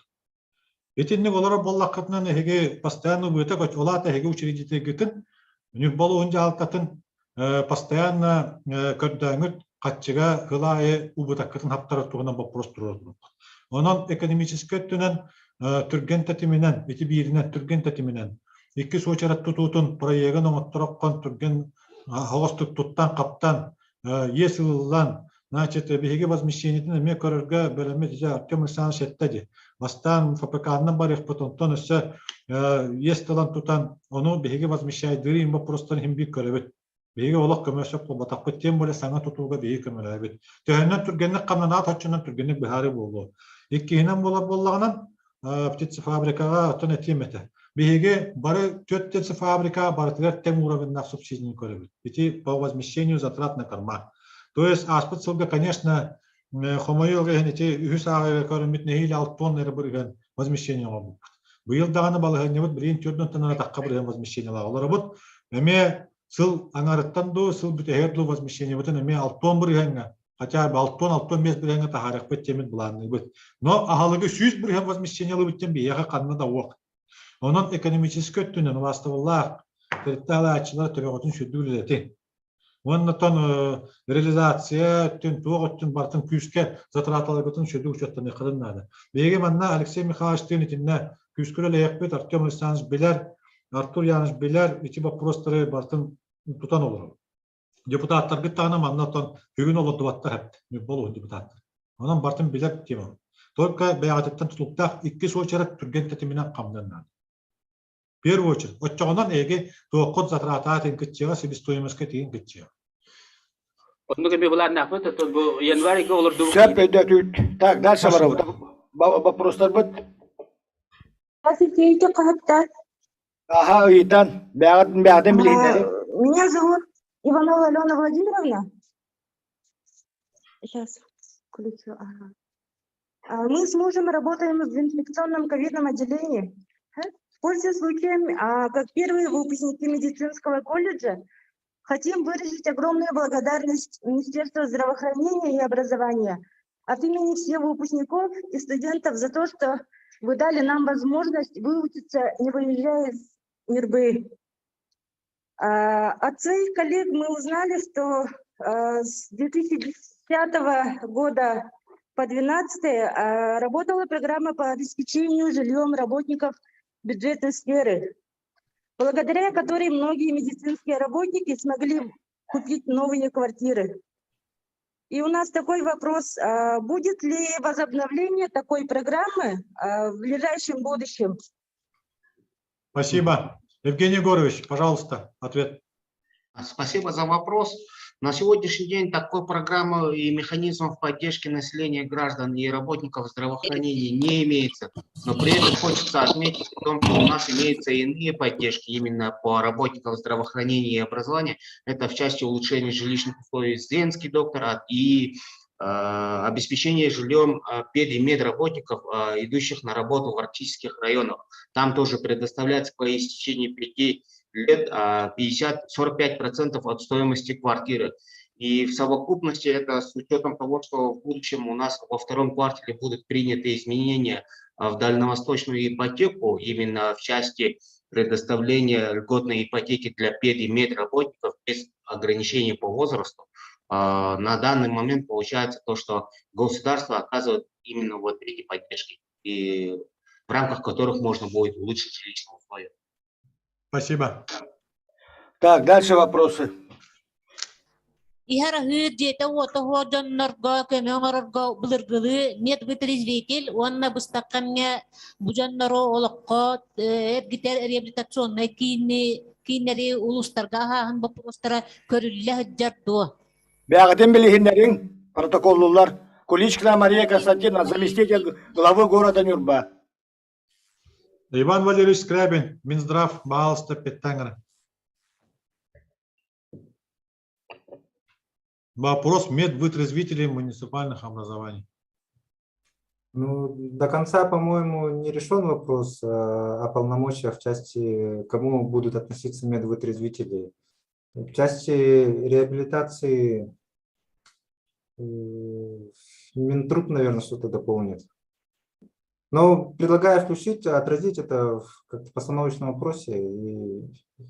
Этиннің олары боллақ кытынан әйге постоянно ұғыдақ олаты әйге учредитель кытын. Болу онжа алтатын постоянно көрдәңіт қатчыға ғылайы ұғыдақ кытын хаптары тұғынан вопрос тұрыр. Onun ekonomik kötünen Türkgen tatiminden, eti birine Türkgen tatiminden, iki soçarat tututun proyeğin oturukkan Türkgen havastık tuttan kaptan yesillan, значит, беги возмещениятын эме көрөргө бөлөмө же Артем Александрович сеттеди. Бастан ФПК-нын бар их потом тонысы естелан тутан, ону беги возмещайды им вопростан химбик көрөбөт. Беги олох көмөсөп болбатакпы тем более саңа тутууга беги көмөлөбөт. Төһөннөн Түргенник камнанат очунан Түргенник бихары болду. Иккинен боллагынан птица фабрикага отон этимете. Беги бары 4 птица фабрика бартылар тем уровня субсидий көрөбөт. Эти по возмещению затрат на корма. То есть аспецилга, конечно, хомойылга эти үсагы көрөмөт нехил 6 тонна бирген возмещение болду. Быйыл даганы балыгы небут бирин төрдөн тонна такка бирген возмещение алар бут. Эме сыл аңарыттан ду сыл бүтөһөрдү возмещение бутун эме 6 тонн биргенге. Хотя бы 6 тонн мес биргенге тахарык бет темит буланы бут. Но ахалыгы 100 бирген возмещение бутен бияга канна да ок. Онун экономический көттүнөн вастылар кредитталаачылар төлөгөтүн сүдүлөтү. Оннан реализация төн бартын күскә затраталарыбытын шөдү учеттаны кылынады. Беге манна Алексей Михайлович тенитинне күскөрө лайыкбет Артем Александрович билер, Артур Яныч билер, эти вопростары бартын тутан олор. Депутаттар биттаны маннатан бүгүн олорду баттар хеп. Не болу депутаттар. Онан бартын билер тема. Только бягатыттан тутуктак 2 соочарат Түрген татиминен камданады. В первую очередь, отчогонан эге тоокот затрататын кытчыга себестоимостька тиин кытчыга. Так, дальше вопростар бит. Ага, Итан, бягатын билейин. Меня зовут Иванова Алена Владимировна. Сейчас включу. Ага. Мы с мужем работаем в инфекционном ковидном отделении. Пользуясь случаем, как первые выпускники медицинского колледжа, хотим выразить огромную благодарность Министерству здравоохранения и образования от имени всех выпускников и студентов за то, что вы дали нам возможность выучиться, не выезжая из Нюрбы. От своих коллег мы узнали, что с 2010 года по 2012 работала программа по обеспечению жильем работников бюджетной сферы, благодаря которой многие медицинские работники смогли купить новые квартиры. И у нас такой вопрос, будет ли возобновление такой программы в ближайшем будущем? Спасибо. Евгений Егорович, пожалуйста, ответ. Спасибо за вопрос. На сегодняшний день такой программы и механизмов поддержки населения, граждан и работников здравоохранения не имеется. Но при этом хочется отметить о том, что у нас имеются иные поддержки именно по работникам здравоохранения и образования. Это в части улучшения жилищных условий земский доктор и обеспечение жильем пед- и медработников, идущих на работу в арктических районах. Там тоже предоставляется по истечении 5 лет 45% от стоимости квартиры. И в совокупности это с учетом того, что в будущем у нас во втором квартале будут приняты изменения в дальневосточную ипотеку, именно в части предоставления льготной ипотеки для пед- и медработников без ограничений по возрасту. На данный момент получается то, что государство оказывает именно вот эти поддержки, и в рамках которых можно будет улучшить жилищные условия. Спасибо. Так, дальше вопросы. Ихарахы дете отого доннорго кемеңорго былыргылы нет вытрезвитель, онна быстакканне бужанноро олокко эргитер реабилитационный кинери улустарга хахан бопростара көрүлле хыджардо. Бягатен билихиннерин протоколлулар. Куличкина Мария Константиновна, заместитель главы города Нюрба. Иван Валерьевич Скрябин, Минздрав, пожалуйста, Петтангер. Вопрос медвытрезвителей муниципальных образований. Ну, до конца, по-моему, не решен вопрос о полномочиях в части, к кому будут относиться медвытрезвители. В части реабилитации Минтруд, наверное, что-то дополнит. Но предлагаю включить, отразить это в как-то постановочном вопросе и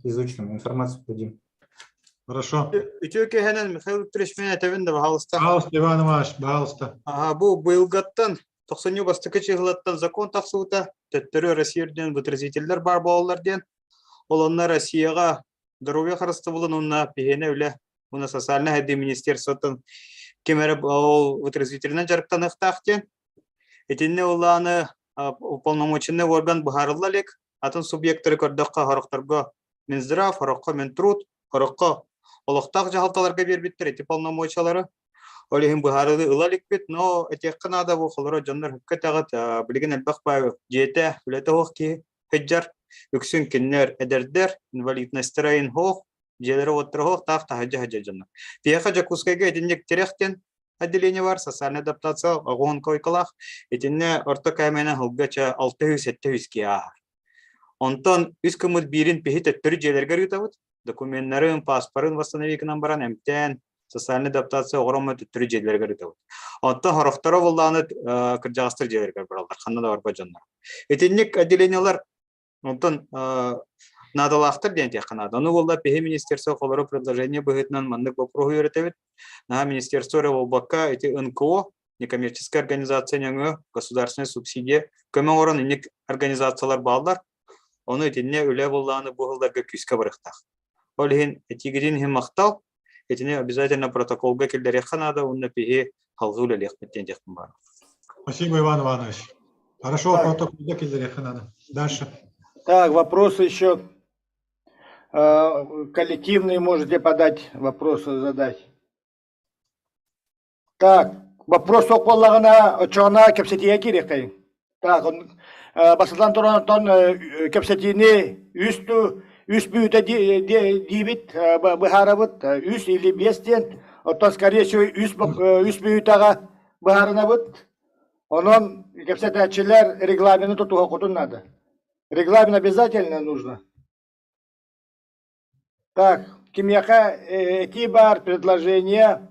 изучим, информацию дадим. Хорошо. Михаил Викторович, меня это винда, пожалуйста. Пожалуйста, Иван Иванович, пожалуйста. Бу быйылгаттан, тоқсанью бастықы чығылаттан закон тақсуыта, төттөрі Россияден вытразительдер бар болалар ден. Олонна Россияға здоровье қарысты болын, онна пехене үлі, оны социальный әді министерствотын кемері ол вытразительден жарықтан ықтақ. Этинне уланы уполномоченный орган бухарылла лек, атын субъекттары көрдіққа хорықтарға Минздрав, хорыққа Минтруд, хорыққа олықтақ жағалталарға бербеттер, эти полномочиялары. Олихин бухарылы ыла лек бет, но эти қанада бұл қолыры жандар хүккет ағыт білген әлбақ бағы жете, үлеті хоқ ки хеджар, үксін кеннер әдердер, инвалидностерайын хоқ, желері оттыры хоқ, тақ тахаджа хаджа жандар. Тияқа жакускайға әдіннек теректен отделение бар, социальная адаптация, огон койкалах, этинне орта кайменен хылгача 600-700 киа. Онтон үз кымыт бирин пехит өттөрү желерге рютабыт, документтарын, паспорын восстановикынан баран эмтен, социальная адаптация огромы өттөрү желерге рютабыт. Онтон хорохторо болланы кыржагастыр желерге баралдар, ханна да барба жандар. Этиннек отделениялар, онтон надалахтар ден теканада. Ну волда пехе министерство колору предложение быгытнан мандык вопросу юритевит. На министерство Револбака эти НКО, некоммерческая организация, государственная субсидия, көмөңорон инек организациялар балдар. Оны этине үле волланы бугылдарга күскө барыктак. Олхин этигидин хим мактал, этине обязательно протоколга келдере канада, онна пехе халгуле лехметтен текин бар. Спасибо, Иван Иванович. Хорошо, протоколга келдере канада. Дальше. Так, вопросы еще. Коллективные можете подать, вопросы задать. Так, вопрос оқолағына очағына кепсетия керек қайын. Так, басылдан тұран кепсетиіне үс бүйті дейбіт, бұхарабыт, үс или бестен, оттан скорее всего үс бүйітаға бұхарына бұт. Онын кепсетачилер регламенты тұтуға құтын надо. Регламент обязательно нужно. Так, Кимьяха, бар предложение.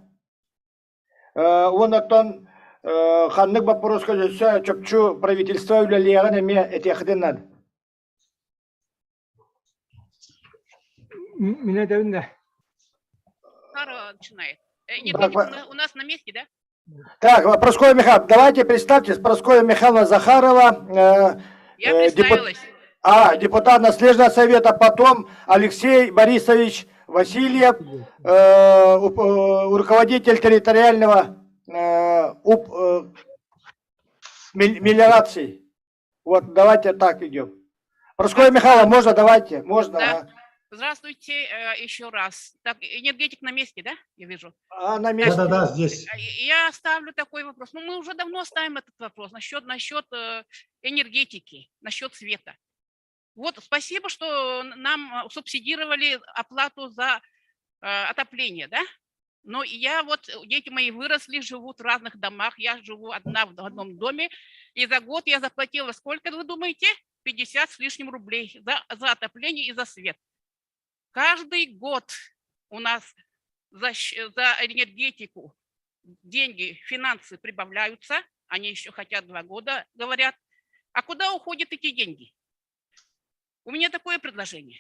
Он оттон ханнык вопрос көзөсө чөпчү правительство үлелеген эме этехден надо. Меня давно. Сара начинает. Энергетика у нас на месте, да? Так, Прасковья Михайловна, давайте представьтесь, Прасковья Михайловна Захарова, Я представилась. депутат Наследного совета, потом Алексей Борисович Васильев, руководитель территориального мелиорации. Вот, давайте так идем. Прасковья Михайловна, можно, давайте, можно. Да. Ага. Здравствуйте еще раз. Так, энергетик на месте, да? Я вижу. На месте. Да, здесь. Я ставлю такой вопрос. Ну, мы уже давно ставим этот вопрос насчет энергетики, насчет света. Вот, спасибо, что нам субсидировали оплату за отопление, да? Но я вот, дети мои выросли, живут в разных домах. Я живу одна в одном доме. И за год я заплатила, сколько, вы думаете? 50 с лишним рублей за отопление и за свет. Каждый год у нас за энергетику деньги, финансы прибавляются. Они еще хотят 2 года, говорят. А куда уходят эти деньги? У меня такое предложение.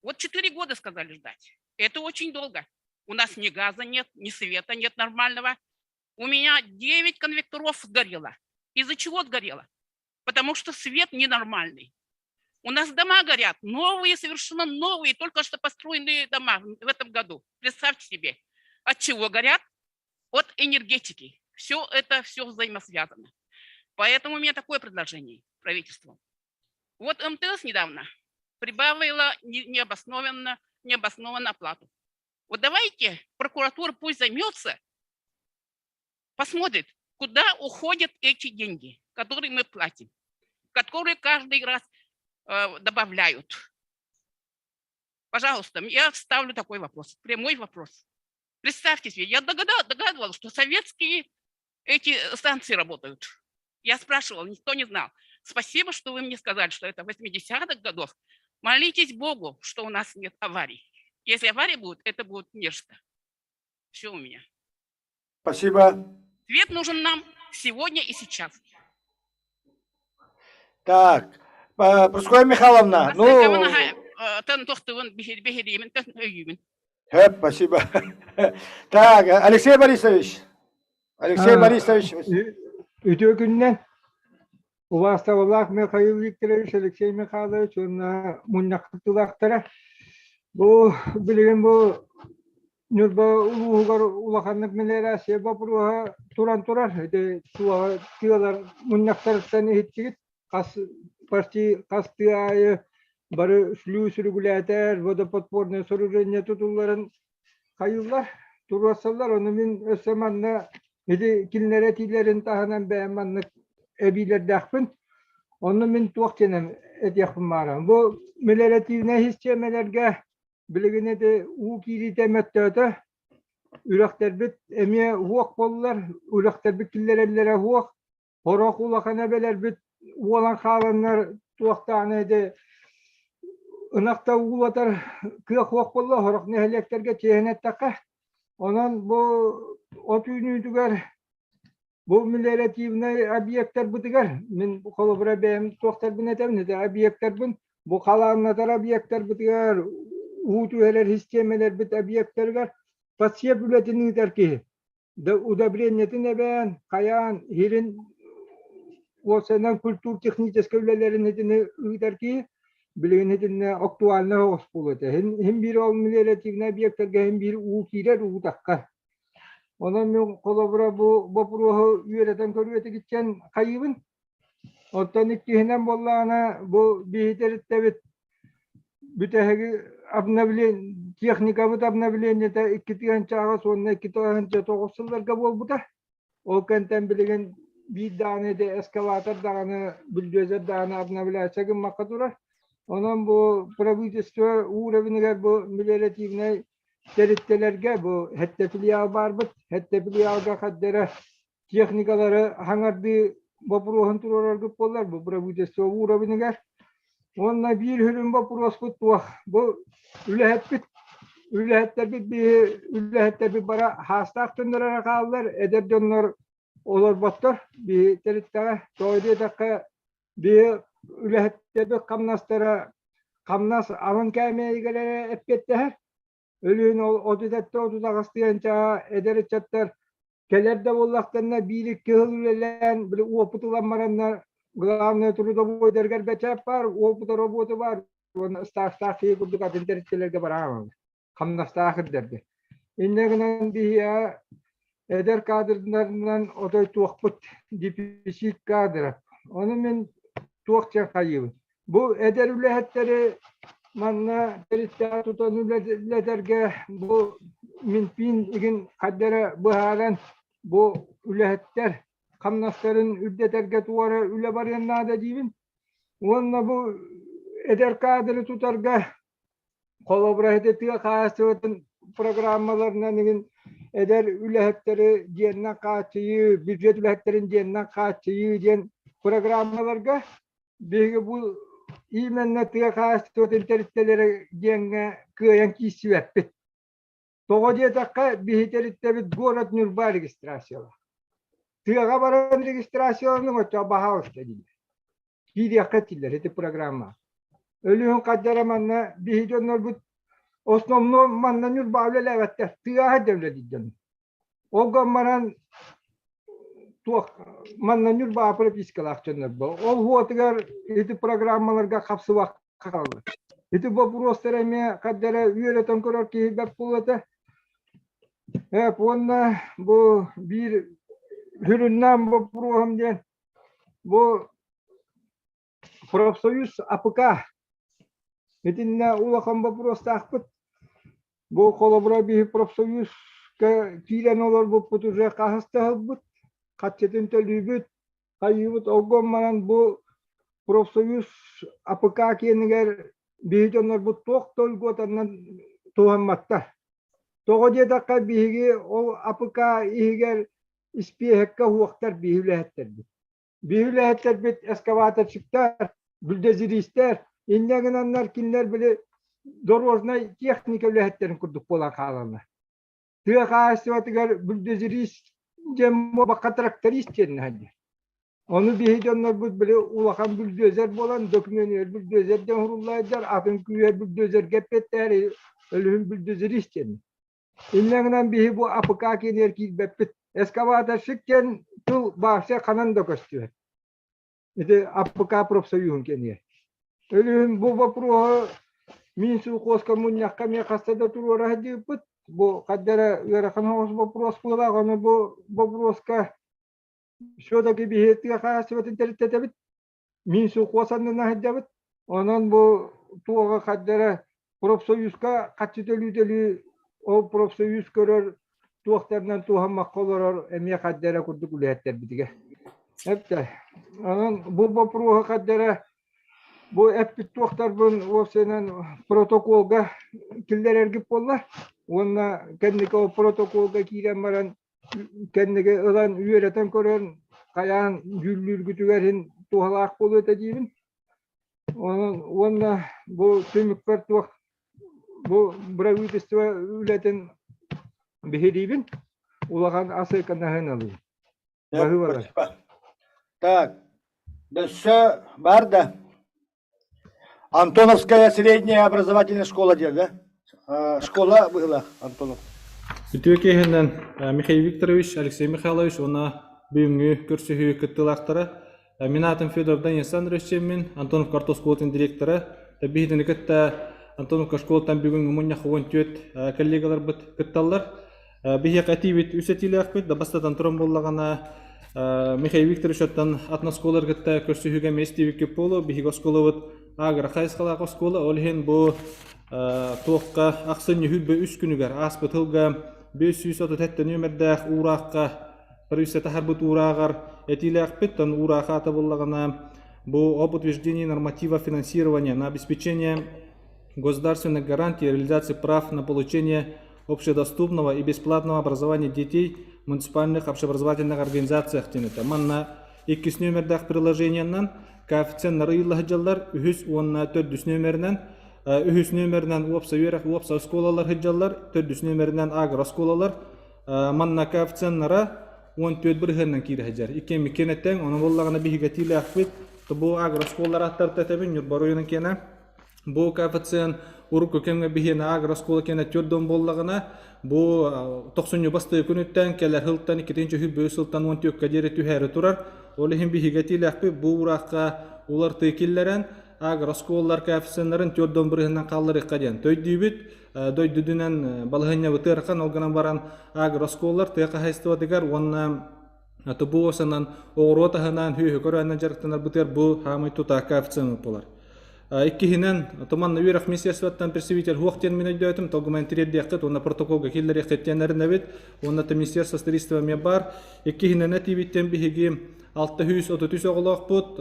Вот 4 года сказали ждать. Это очень долго. У нас ни газа нет, ни света нет нормального. У меня 9 конвекторов сгорело. Из-за чего сгорело? Потому что свет ненормальный. У нас дома горят, новые, совершенно новые, только что построенные дома в этом году. Представьте себе, от чего горят? От энергетики. Все взаимосвязано. Поэтому у меня такое предложение правительству. Вот МТС недавно прибавила необоснованно оплату. Вот давайте прокуратура пусть займется, посмотрит, куда уходят эти деньги, которые мы платим, которые каждый раз добавляют. Пожалуйста, я ставлю такой вопрос, прямой вопрос. Представьте себе, я догадывалась, что советские эти станции работают. Я спрашивала, никто не знал. Спасибо, что вы мне сказали, что это 80-х годов. Молитесь Богу, что у нас нет аварий. Если авария будет, это будет нечто. Все у меня. Спасибо. Свет нужен нам сегодня и сейчас. Так, Прасковья Михайловна, спасибо. Так, Алексей Борисович. Ütü günden Уваставаллах Михаил Викторович, Алексей Михайлович, он муннактылактара. Бу билген бу Нурба улугар улаханнык мелерасия бапруга турар. Эти туа тиалар муннактарстан хитчигит почти кастыайы бары шлюз регулятор, водоподпорное сооружение тутуларын кайылар, турасалар. Оны мен өсеманна эти килнере тилерин таханан бәманнык эбилердәхпин. Оны мен туактенем этяхпин барам. Бу мелеративне системаларга билгене де у киритеметтөтө үрөктөр бит эме хуак боллар, үрөктөр бит киллереллере хуак, хорок улакана белер бит уолан халаннар туактаны де ынакта улатар кыак хуак болла, хорок нехелектерге чехенеттака. Онан бу отүнүтүгөр бу мелиоративный объекттер бутыгар. Мен холобра бем туактар бинетем, де объекттер бун бу халаннатар объекттер бутыгар. Утуэлер системалар бит объекттергер пассия бүлетинин терки да удобрениятин эбен каян хирин осенен культур технический үлелерин этини терки билген этини актуальный хос болот. Хем бир мелиоративный объекттерге хем бир у кирер утакка. Онан мен колобра бу бопуру үйрөтөн көрүөтө кеткен кайыбын. Оттан иккенен боллана бу бихитериттебит бүтеги обновление, техника вот обновление это 2-чага сонна 2-9 жылдарга болбута. Ол кентен билген биданы де эскаватор даганы бульдозер даганы обновляться макатура. Онан бу правительство уровеньге бу мелиоративный территориялерге бу хетте филиал бар бит. Хетте филиалга каддера техникалары хаңарды бопурухун турар көп болар бу правительство уровеньге. Онна бир хүрүн вопрос куттуах. Бу үлэхеттер бит бара хастак түндөрө калдыр. Эдер жоннор олор боттор би териттага тойду дакка би үлэхеттер камнастара камнас алын кемейгеле эппеттер. Ölüğün odudette odudağıstayanca ederi çatlar. Kelerde bollaklarına birlik kığılırlen, böyle uoputulanmaranlar, главное трудовой дәргәр бәчәп бар, опыты роботы бар. Оны стах кurduk atınterliklerge baramam. Kamna stahırderdi. İnneginen biya eder kadırlarından otoy tuğput dipişik kadır. Onu men tuğçan kayıbı. Bu eder ülehetleri manna teriste tutan ületerge bu minpin igin kaddere buharan bu ülehetler kamnasların üddeterge tuvara üle baryanna da dibin. Onunla bu eder kadırı tutarga kolaboratifte kasıtın programmalarından igin eder ülehetleri diyenine kaçıyı, büdjet ülehetlerin diyenine kaçıyı diyen programmalarga bir bu imenle tığa kasıtın teritelere diyene kıyan kişi verdi. Toğa diye takka bir teritte bir gorat nürba registrasyonu. Tığa baran registrasyonunu o baha ustadıydı. Gidiyor katiller, heti programma. Ölüğün kaddara manna bir hidonlar bu osnomlu manna nürba avlele evetler. Tığa devletinden. O gammaran manna nürba apırıp iskalaktınlar bu. O huatıgar heti programmalarga kapsı vakka kaldı. Heti bu prostarame kaddara üyeleten kurar ki hibet bulata. Hep onunla bu bir hüründen bu program diyen bu Profsoyuz APK Etinne ulakam bu prosta akpıt bu kolabora bir Profsoyuz kilen olur bu putuja kahasta hıbbıt katçetin tölübüt kayyıbıt oğummanan bu Profsoyuz APK keniger bir bu toq tolgotandan tuğanmakta. Toğu diye dakika bihigi o apıka ihiger ispiye hekka huaktar bihülehetlerdi. Bihülehetler bit eskavator çıktar, büldeziri ister. İnneginanlar kinler bile dorozna teknik ülehetlerin kurduk bolan kalanlar. Tığa kaası vatıgar büldeziri cemmo baka traktörü isteyen hadi. Onu bihidonlar bu bile ulakan büldozer bolan dokümenör büldözerden hurullaylar, atın küyer büldozer gepetler, ölüm büldözeri isteyen. İnneginan bihi bu apıka kener ki bepit eskavator çıkken tu bahse kanan da kostuyor. İşte apıka profsoyun kener. Ölüm bu vapuru minsu koska munyakka me kastada turora hadi put bu kaddara yarakan hos vapuru spula onu bu vapuruska şodaki bihi tiga kasıvatın teritebit minsu kosanına hadi onun bu tuğa kaddara profsoyuska kaçıtölü o Profsoyuz görür tuğaklarından tuğanmak olur emiye kaddere kurduk ülehetler bitige. Hep de onun bu vapuru kaddere bu hep bir tuğaklar bunun o senin protokolga killer ergip ollar. Onunla kendine o protokolga kiren varan kendine olan üyereten koran kayan güllür gütügerin tuğalak bolu etediğin. Onunla bu tümükler tuğak bu правительство ületen behiribin ulakan asıl kanahın alıyor. Так, да все, Барда. Антоновская средняя образовательная школа, да? Школа была, Антонов. Ütükehenden Mikhail Viktorovich, Alexey Mikhailovich, ona büyüngü kürsühü kıttılaqtara. Minatım Fedor'dan Alexandrovich min, Antonov Kartoskot'un direktörü. Tabii ki de Antonovka школтан бүгүн муньях вонтөт коллегалар бит кытталлар. Бихи катибит үсетилек бит да бастадан турам боллагана Михаил Викторович оттан атна школалар гытта көрсүгө местибик болу бихи школа бит агра хайскала школа олхен бу тоққа аксын хүлбө 3 күнүгөр аспытылга 537 нөмердах уракка присет харбут урагар этилек бит тан урахата боллагана бу об утверждении норматива финансирования на обеспечение государственных гарантий реализации прав на получение общедоступного и бесплатного образования детей в муниципальных общеобразовательных организациях. Манна 2 номердах приложениянан коэффициент нарыйлы хыджалар, 314 номернен, 3 номернен уапса школалар хыджалар, 4 номернен агро школалар, манна коэффициент нара 14 бірхеннен кири хыджар. Икен мекенеттен, оны боллағына бихигатилі ақпет, бұл агро школалар аттар тәтәбін, юрбаруйының кені. бу коэффициент урукку кемге бихин агро школа кене төрдөн боллагына бу 90 басты күнүттен келер хылтан 2-нче хүббө сылтан 14 кадери түһәре турар. Ол хим бихигетиләппи бу уракка улар текиллерен агро школалар коэффициентларын төрдөн биринен калдырык каден. Төйдүбүт дойдүдүнен балыгыня бытыркан олгана баран агро школалар тека хайстыва дигер онна бу санан ооротаханан хүйө көрөнөн жарыктанар бытыр бу хамый тута коэффициент болар. Иккихинен томанны вирах министерствоттан представитель хуактен мен өйдөтүм тогумен тирдеккет онна протоколга киллер экеттенерин эбит онна министерство строительства ме бар. Иккихинен атибиттен биһиги 633 оголокпут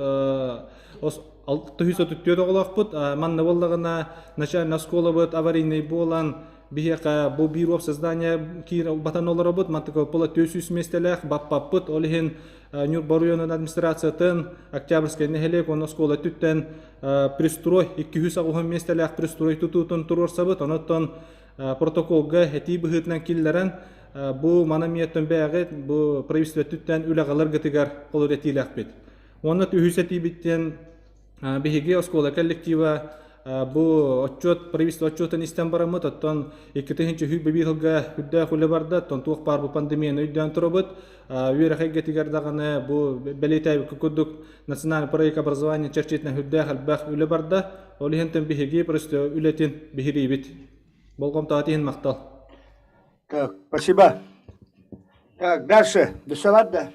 634 оголокпут манна боллагына начальная школа бут аварийный болан бихека бу биров создания кир батанолар бут мантыка пола 200 местелек баппаппут олихин Нюрба районун администрациятын Октябрьская нехелек он школа түттен пристрой 200 местелек пристрой тутутун турурсабыт оноттон протоколга эти быхытнан киллерен бу манамиеттен бәгет бу правительство түттен үләгалар гытыгар колоретилек бит. Онна түһүсети биттен биһиге школа коллектива бу отчет правительство отчетын истен барамыт оттон 2-нче хүббе бирилга хүддә хуле барда тон тук бар бу пандемияны өйдән турыбыт үерәхәгә тигәрдәгәне бу белетәй күкүдүк национальный проект образования чәрчетне хүддә хәлбәх үле барда олихентен биһиге просто үлетин бихирибит болгом таатин мактал. Так, спасибо. Так, дальше. Дышавадда.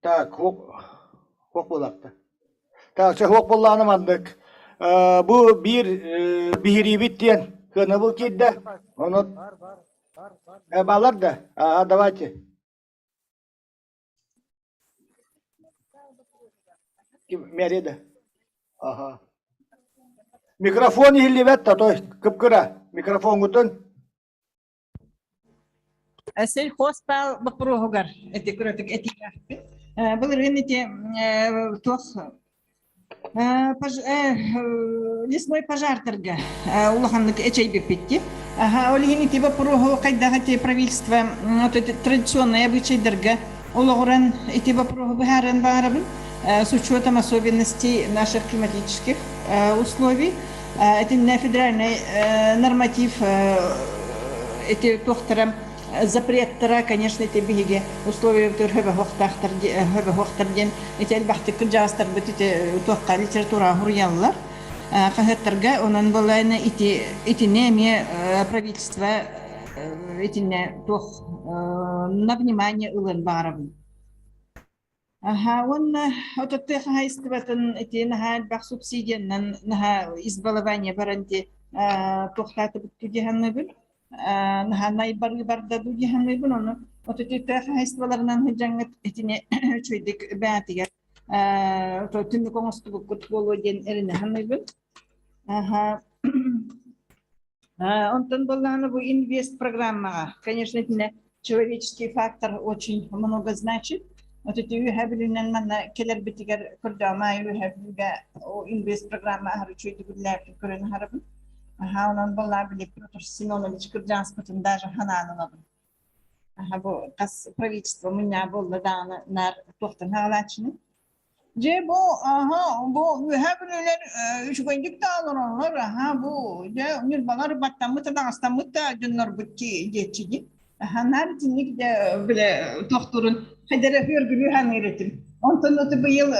Так, хок булакта. Так, хок булланы мандык. Бу бир бихирибит ден кына бул кидде. Оны балар да. Давайте. Мереда. Ага. Микрофон илебет та той кыпкыра. Микрофон гутун. Әсел хоспал бапругар. Эти кротик эти. Был рынете тох лесной пожартерга. Улаханнык эчейбек питти. Ага, олигини тиба пругу кайдагати правительство традиционные обычаи дерга. Улагуран тиба пругу бахарен барабын. С учетом особенностей наших климатических условий. Это не федеральный норматив, эти тохтера, запрет тара, конечно, эти биги условия, которые хохтарден, эти альбахты куджастар, эти тохка литература гурьяллар, хохтарга, он была эти неме правительства, эти не тох на внимание улан барабын. Ага, он вот это хайстватан эти нахад бах субсидия на избалование баранти тохлата бутудиханныбын наха найбары барда дудиханныбын оны вот это хайстваларынан хижангат этине чойдик бәтигер то түнү коңостугу кутболоден эринеханныбын ага онтон болланы бу инвест программага конечно это человеческий фактор очень много значит. Вот эти юхабилинен манна келер битигер курдама юхабилга инвест программа харучуй дигуляр көрөн харабын. Аха онан балла биле Петр Семенович Курдянскотун даже ханалабын. Аха бу кас правительство меня болла дана нар тохтан халачны. Же бу аха бу юхабилер үчгөндүк таалар аха бу же нирбалар баттамыта дагастамыта жоннор бутки жетчиги. Hanlar tinlik de bile doktorun federatör gibi hanıretim. Ondan öte bu yıl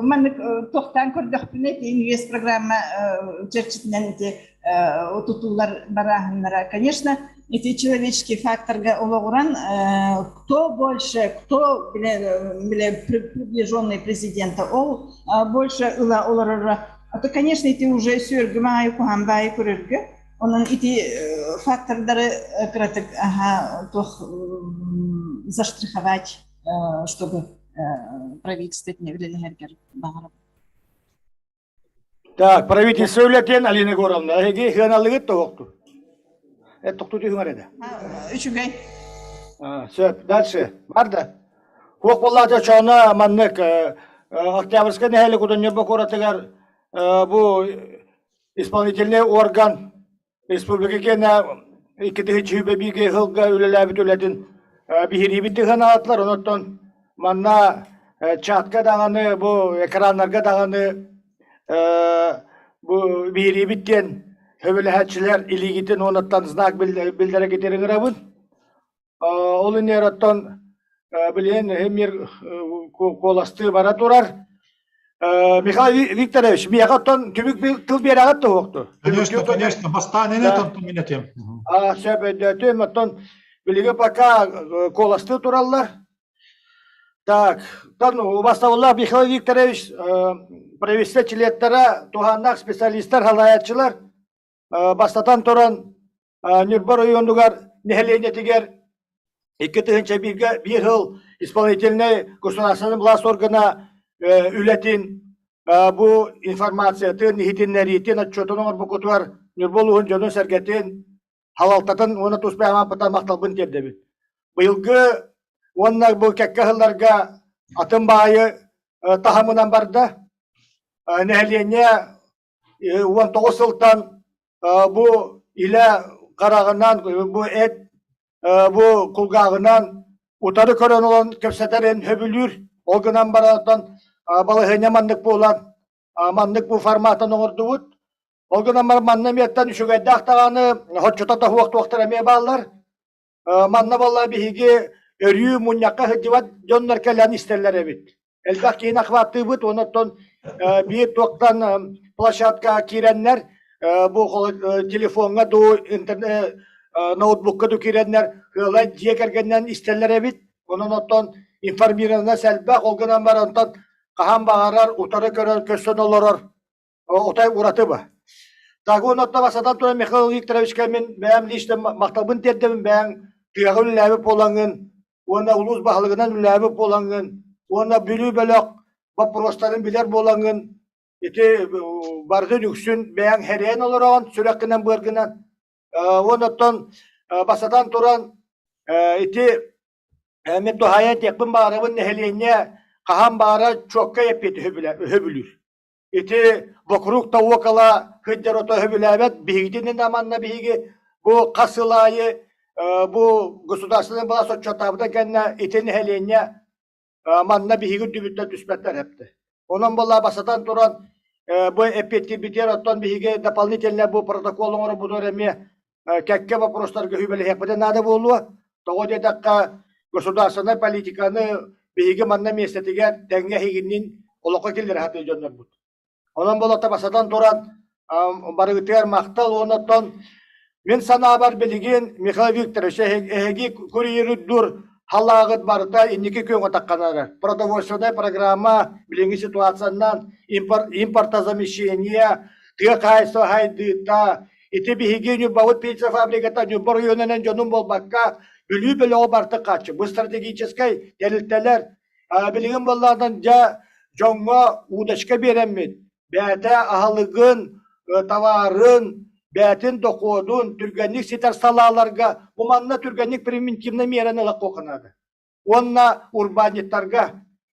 manık tohtan kurduk bilet invest programma çerçevesinden de tutular barahanlara. Конечно, эти человеческий факторга улогуран, кто больше, кто бile приближенный президента, ол больше ула уларара. То, конечно, эти уже сюргмаю кухамбай курыргы. Onun эти факторы краток заштриховать, чтобы правительство не влияло. Так, правительство влиятельно, Алина Егоровна, а где их аналогит то? Это кто ты говорит? Üçüncü. Все, дальше. Марда. Хок боллата чана маннык Октябрьская нехеле куда не бакоратыгар бу исполнительный орган республика кена икидеги чүйбебиге хылга үлеләбит үләдин бихирибит дигән атлар онотон манна чатка дағаны, бұл экранларға дағаны бұл бейрі біттен хөбіләтшілер илигитин онаттан знак білдері кетерін рабын. Ол үнер оттан білен емер коласты бара турар. Михаил Викторович, мияға оттан түбік тыл бері ағатты оқты. Конечно, бастан енетон туминетем. Сөбедетім, оттан білігі пока коласты тураллар. Так, бастауылар Михаил Викторович провести чилеттері туғаннақ специалисттер, халаятчылар бастатан тұран Нюрба райондығар нехеленетігер 2-1 жыл исполнительный государственный власть органа үлетін бұл информация тын нехетінлері тен отчетын оңыр бұқытуар Нюрболуғын жөнін сәргетін халалтатын оны тұспай аман пытан мақталбын тердебін. Бұйылғы онна бұл кәккәхылларға атын байы тахамынан барды. Нәхлене 19 сылтан бұл илі қарағынан, бұл әт, бұл құлғағынан ұтары көрін olan көпсәтәрін хөбілір. Олғынан баратан балығыне мандық болан, мандық бұл форматын оңырды бұд. Олғынан бар манны меттен үшігәді ақтағаны хотчутата хуақты әме балылар. Манны балылар бейге өрі мұньяққа хыдиват жонлар кәлән істерлер әбет. Әлбәқ кейін ақватты бұд, онаттан bir тоқтан площадка киреннер, бұл телефонға ду интернет ноутбукка ду киреннер, хылай жекергеннен істерлер әбет. Onun оттан информированна сәлбәқ олғынан бар онтан қахан бағарар, ұтары көрер, көстен оларар, отай ұраты ба. Тағы онатта басадан тұра Михаил Викторовичка мен бәйім лишті мақтабын тердемін бәйім түйағы үләбі полаңын, оны ұлыз бағылығынан үләбі полаңын, оны бүлі бөліқ вопростарын білер болаңын, еті бардың үксін бәйін хәрен олар оған сүрәкінен бұргінен. Онаттан басадан тұран еті мен тұхайын текпін бағарабын нәхелене қахан бағара чокка еппеті хөбілір. Еті вокруг тауықала хүддер ота хөбіләбет бейгіденен аманна бейгі бұл қасылайы бұл государственный бала сотчатабыда кәнна еті нәхелене манна бейгі дүбіттен түспәттер әпті. Онан бола басадан тұран бұл эппеттер бітер оттан бейгі дополнительно бұл протоколын оры бұдар әме кәкке вопростарға хүбілі әпіде нады болуы. Тоғы дедаққа государственный политиканы бейгі манна местетігер тәңге хегіннен олыққа келдер хаты жондар бұд. Онан болата басадан тұран барығытығар мақтал онаттан мен сана бар білген Михаил Викторович әгі көрейірі дүр халағыт барыта иннеке көң отаққанары. Продовольственная программа білінгі ситуациянан импортозамещение, тыға қайсы хайдыта, еті бейгеню бауыт пейца фабриката нүбір үйінінен жонын болбаққа бүлі о барты қачы. Бұл стратегическай дәрілтелер білген болладан жоңға удашқа береммен. Бәті ағалығын, товарын, бәтін доходун, түргенlik сетер салаларға, бұманна түргенlik превентивна мераны лақ қоқынады. Онна урбаниттарға,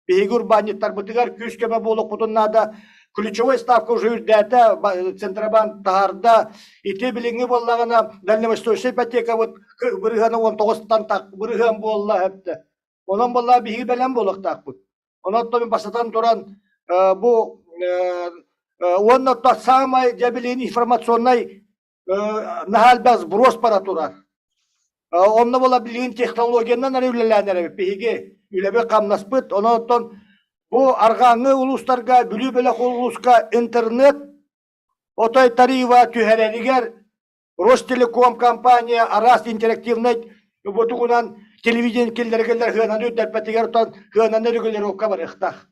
бейгі урбаниттар бұтығар күскеме болық бұтыннада, ключевой ставка уже үрдәті Центробанк тағарда, ете біліңі болағына дальневосточный ипотека бұрығаны 19-тан тақ, бұрыған болла әпті. Онан болла бейгі бәлен болық тақ бұд. Онан томен басатан тұран бұл онна то самай жабилин информационный нахалбаз сброс пара турар. Онна бола билин технологиядан әреулеләнер беге үлебе камнаспыт. Онан бу аргаңы улустарга бүлү беле улуска интернет отой тарива түһәрәлигәр Ростелеком компания арас интерактивный бутугунан телевидение келдергелер хананы үтәпәтигәр тан хананы регулер окка барыхтах.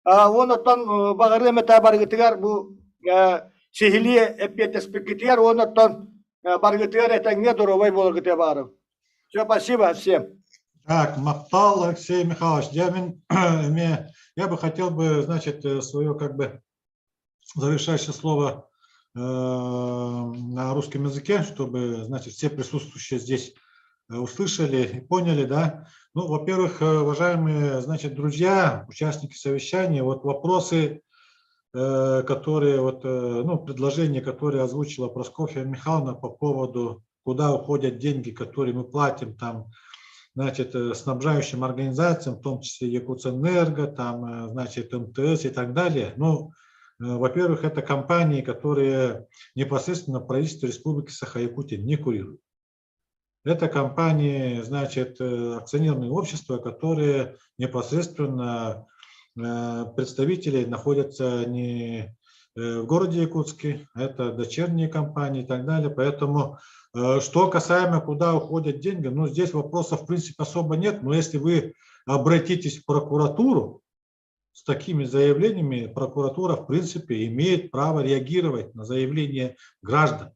Онаттан бағары мәті барғытығар бұл сехили әппетес пекетер, онаттан барғытығар әтәңге дұровай болғыты барым. Все, спасибо всем. Так, Мактал Алексей Михайлович, я бы хотел бы, значит, свое как бы завершающее слово на русском языке, чтобы, значит, все присутствующие здесь услышали и поняли, да. Ну, во-первых, уважаемые, значит, друзья, участники совещания, вот вопросы, которые, вот, ну, предложения, которые озвучила Прасковья Михайловна по поводу, куда уходят деньги, которые мы платим там значит, снабжающим организациям, в том числе Якутэнерго, там, значит, МТС и так далее. Ну, во-первых, это компании, которые непосредственно правительство Республики Саха-Якутия не курируют. Это компании, значит, акционерные общества, которые непосредственно представители находятся не в городе Якутске, это дочерние компании и так далее. Поэтому, что касаемо, куда уходят деньги, ну, здесь вопросов, в принципе, особо нет. Но если вы обратитесь в прокуратуру с такими заявлениями, прокуратура, в принципе, имеет право реагировать на заявления граждан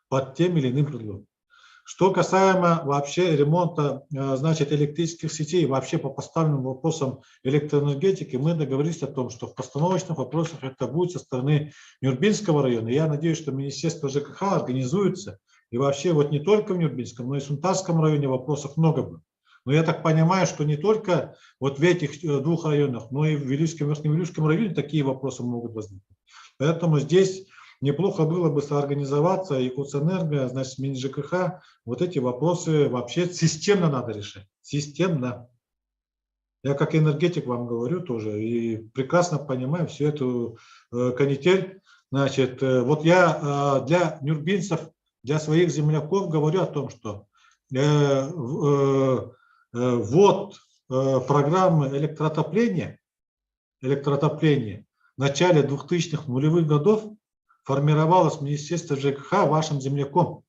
под тем или иным предлогом. Что касаемо вообще ремонта, значит, электрических сетей, вообще по поставленным вопросам электроэнергетики, мы договорились о том, что в постановочных вопросах это будет со стороны Нюрбинского района. Я надеюсь, что Министерство ЖКХ организуется. И вообще вот не только в Нюрбинском, но и в Сунтарском районе вопросов много было. Но я так понимаю, что не только вот в этих двух районах, но и в Вилюйском и Верхневилюйском районе такие вопросы могут возникнуть. Поэтому здесь неплохо было бы соорганизоваться, Якутэнерго, значит, МинЖКХ, вот эти вопросы вообще системно надо решать. Системно. Я как энергетик вам говорю тоже и прекрасно понимаю всю эту канитель. Значит, вот я для нюрбинцев, для своих земляков говорю о том, что вот программы электротопления в начале 2000-х нулевых годов формировалось Министерство ЖКХ вашим земляком.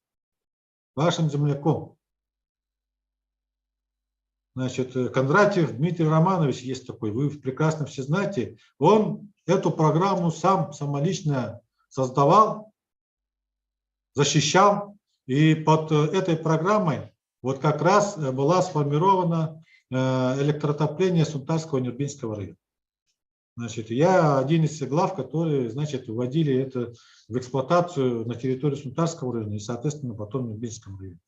Значит, Кондратьев Дмитрий Романович есть такой, вы прекрасно все знаете. Он эту программу сам самолично создавал, защищал. И под этой программой вот как раз была сформирована электротопление Сунтарского и Нюрбинского района. Значит, я один из глав, которые, значит, вводили это в эксплуатацию на территории Сунтарского района и, соответственно, потом в Нюрбинском районе.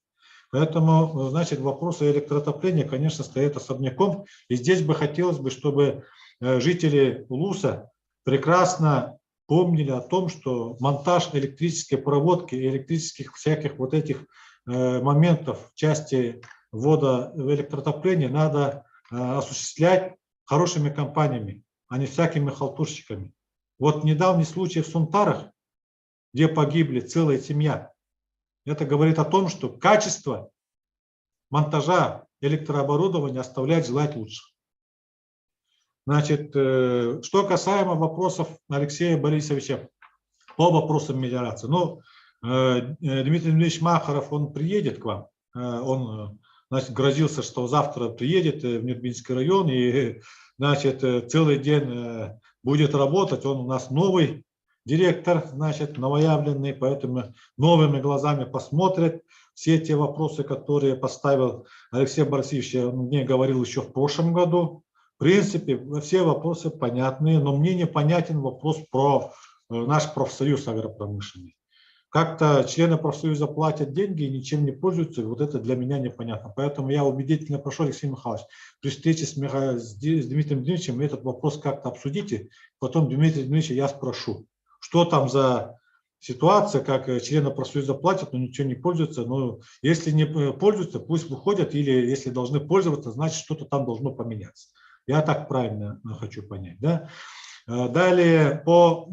Поэтому, значит, вопросы электроотопления, конечно, стоят особняком. И здесь бы хотелось бы, чтобы жители Улуса прекрасно помнили о том, что монтаж электрической проводки, электрических всяких вот этих моментов в части ввода в электротопление надо осуществлять хорошими компаниями, а не всякими халтурщиками. Вот недавний случай в Сунтарах, где погибли целая семья, это говорит о том, что качество монтажа электрооборудования оставляет желать лучше. Значит, что касаемо вопросов Алексея Борисовича по вопросам мелиорации. Ну, Дмитрий Дмитриевич Махаров, он приедет к вам, он, значит, грозился, что завтра приедет в Нюрбинский район и, значит, целый день будет работать. Он у нас новый директор, значит, новоявленный, поэтому новыми глазами посмотрит все те вопросы, которые поставил Алексей Борисович, он мне говорил еще в прошлом году. В принципе, все вопросы понятные, но мне непонятен вопрос про наш профсоюз агропромышленный. Как-то члены профсоюза платят деньги и ничем не пользуются, вот это для меня непонятно. Поэтому я убедительно прошу, Алексей Михайлович, при встрече с Дмитрием Дмитриевичем этот вопрос как-то обсудите, потом Дмитрия Дмитриевича я спрошу, что там за ситуация, как члены профсоюза платят, но ничего не пользуются. Но если не пользуются, пусть выходят, или если должны пользоваться, значит что-то там должно поменяться. Я так правильно хочу понять. Да? Далее по